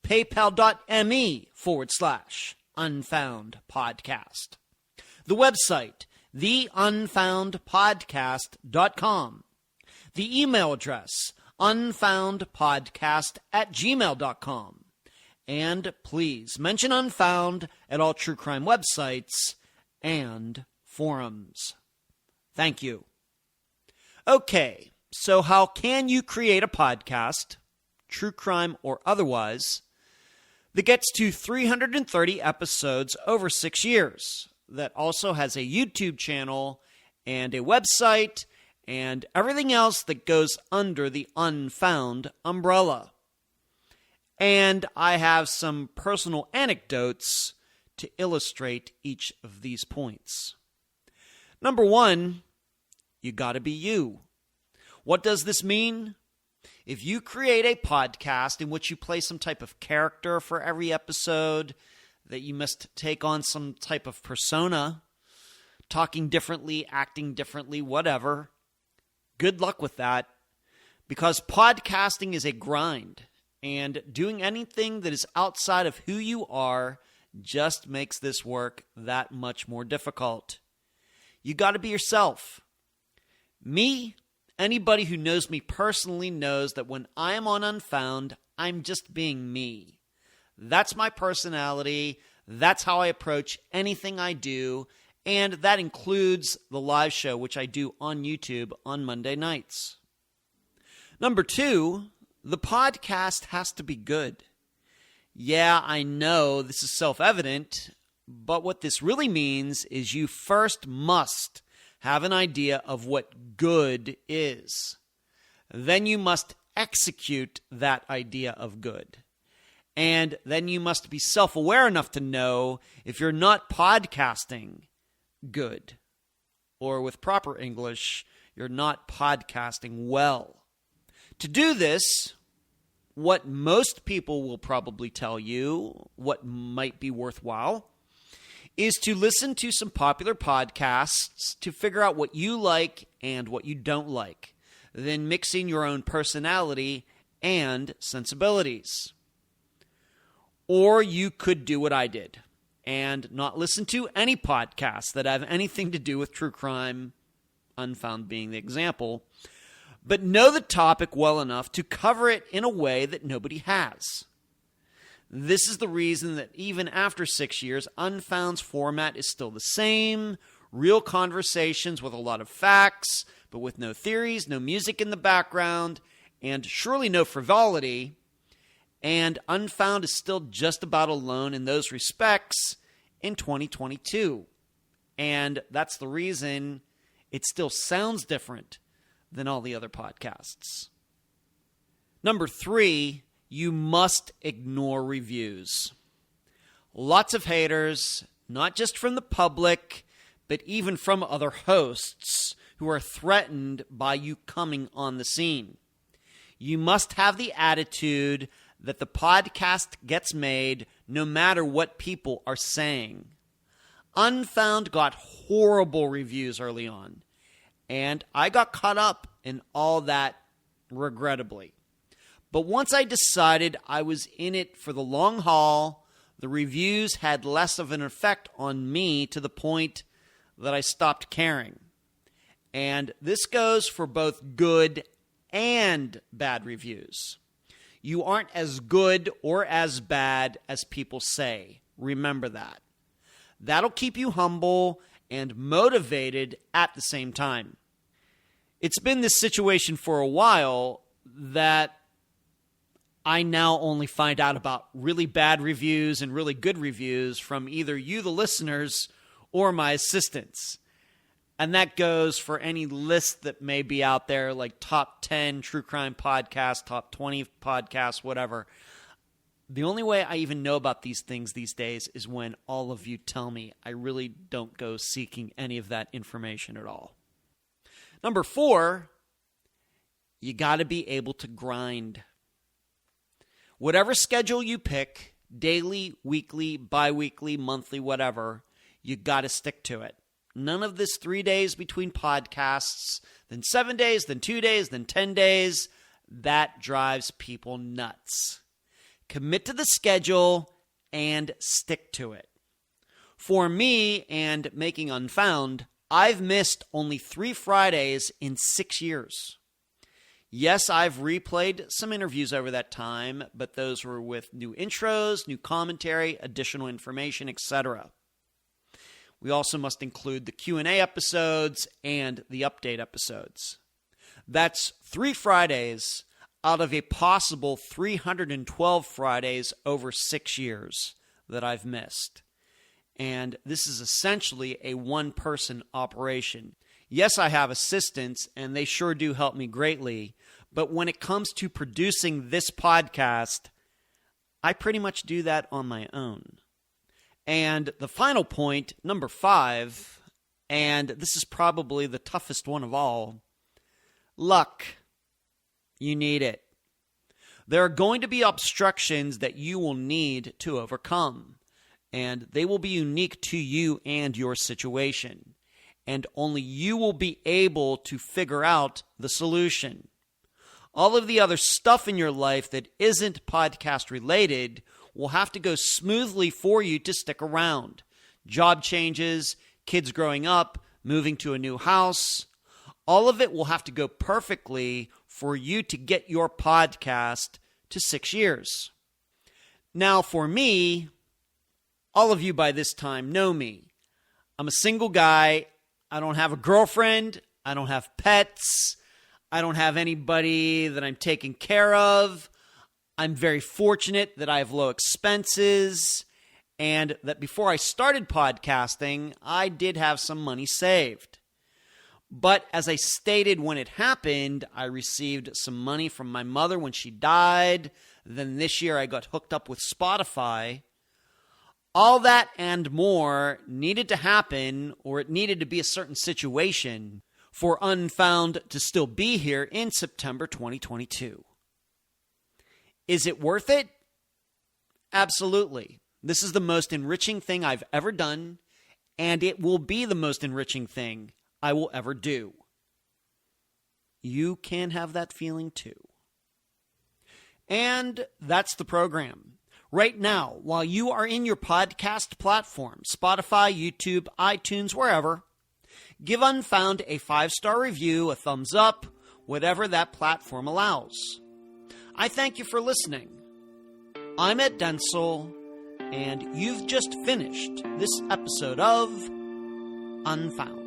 paypal.me/unfoundpodcast. The website, theunfoundpodcast.com. The email address, unfoundpodcast@gmail.com. And please mention Unfound at all true crime websites and forums. Thank you. Okay, so how can you create a podcast, true crime or otherwise, that gets to 330 episodes over 6 years, that also has a YouTube channel and a website, and everything else that goes under the Unfound umbrella. And I have some personal anecdotes to illustrate each of these points. Number one, you gotta be you. What does this mean? If you create a podcast in which you play some type of character for every episode, that you must take on some type of persona, talking differently, acting differently, whatever, good luck with that, because podcasting is a grind, and doing anything that is outside of who you are just makes this work that much more difficult. You got to be yourself. Me, anybody who knows me personally knows that when I am on Unfound, I'm just being me. That's my personality. That's how I approach anything I do. And that includes the live show, which I do on YouTube on Monday nights. Number two, the podcast has to be good. Yeah, I know this is self-evident, but what this really means is you first must have an idea of what good is. Then you must execute that idea of good. And then you must be self-aware enough to know if you're not podcasting good. Or with proper English, you're not podcasting well. To do this, what most people will probably tell you, what might be worthwhile, is to listen to some popular podcasts to figure out what you like and what you don't like, then mixing your own personality and sensibilities. Or you could do what I did and not listen to any podcasts that have anything to do with true crime, Unfound being the example, but know the topic well enough to cover it in a way that nobody has. This is the reason that even after 6 years, Unfound's format is still the same, real conversations with a lot of facts, but with no theories, no music in the background, and surely no frivolity. And Unfound is still just about alone in those respects in 2022. And that's the reason it still sounds different than all the other podcasts. Number three, you must ignore reviews. Lots of haters, not just from the public, but even from other hosts who are threatened by you coming on the scene. You must have the attitude that the podcast gets made no matter what people are saying. Unfound got horrible reviews early on, and I got caught up in all that regrettably. But once I decided I was in it for the long haul, the reviews had less of an effect on me to the point that I stopped caring. And this goes for both good and bad reviews. You aren't as good or as bad as people say. Remember that. That'll keep you humble and motivated at the same time. It's been this situation for a while that I now only find out about really bad reviews and really good reviews from either you, the listeners, or my assistants. And that goes for any list that may be out there, like top 10 true crime podcasts, top 20 podcasts, whatever. The only way I even know about these things these days is when all of you tell me. I really don't go seeking any of that information at all. Number four, you got to be able to grind. Whatever schedule you pick, daily, weekly, bi-weekly, monthly, whatever, you got to stick to it. None of this 3 days between podcasts, then 7 days, then 2 days, then 10 days. That drives people nuts. Commit to the schedule and stick to it. For me and making Unfound, I've missed only 3 Fridays in 6 years. Yes, I've replayed some interviews over that time, but those were with new intros, new commentary, additional information, etc. We also must include the Q&A episodes and the update episodes. That's 3 Fridays out of a possible 312 Fridays over 6 years that I've missed. And this is essentially a one-person operation. Yes, I have assistants, and they sure do help me greatly. But when it comes to producing this podcast, I pretty much do that on my own. And the final point, number 5, and this is probably the toughest one of all, luck. You need it. There are going to be obstructions that you will need to overcome, and they will be unique to you and your situation, and only you will be able to figure out the solution. All of the other stuff in your life that isn't podcast related will have to go smoothly for you to stick around. Job changes, kids growing up, moving to a new house, all of it will have to go perfectly for you to get your podcast to 6 years. Now, for me, all of you by this time know me. I'm a single guy. I don't have a girlfriend. I don't have pets. I don't have anybody that I'm taking care of. I'm very fortunate that I have low expenses and that before I started podcasting, I did have some money saved. But as I stated when it happened, I received some money from my mother when she died. Then this year I got hooked up with Spotify. All that and more needed to happen, or it needed to be a certain situation for Unfound to still be here in September 2022. Is it worth it? Absolutely. This is the most enriching thing I've ever done, and it will be the most enriching thing I will ever do. You can have that feeling too. And that's the program. Right now, while you are in your podcast platform, Spotify, YouTube, iTunes, wherever, give Unfound a 5-star review, a thumbs up, whatever that platform allows. I thank you for listening. I'm Ed Densel, and you've just finished this episode of Unfound.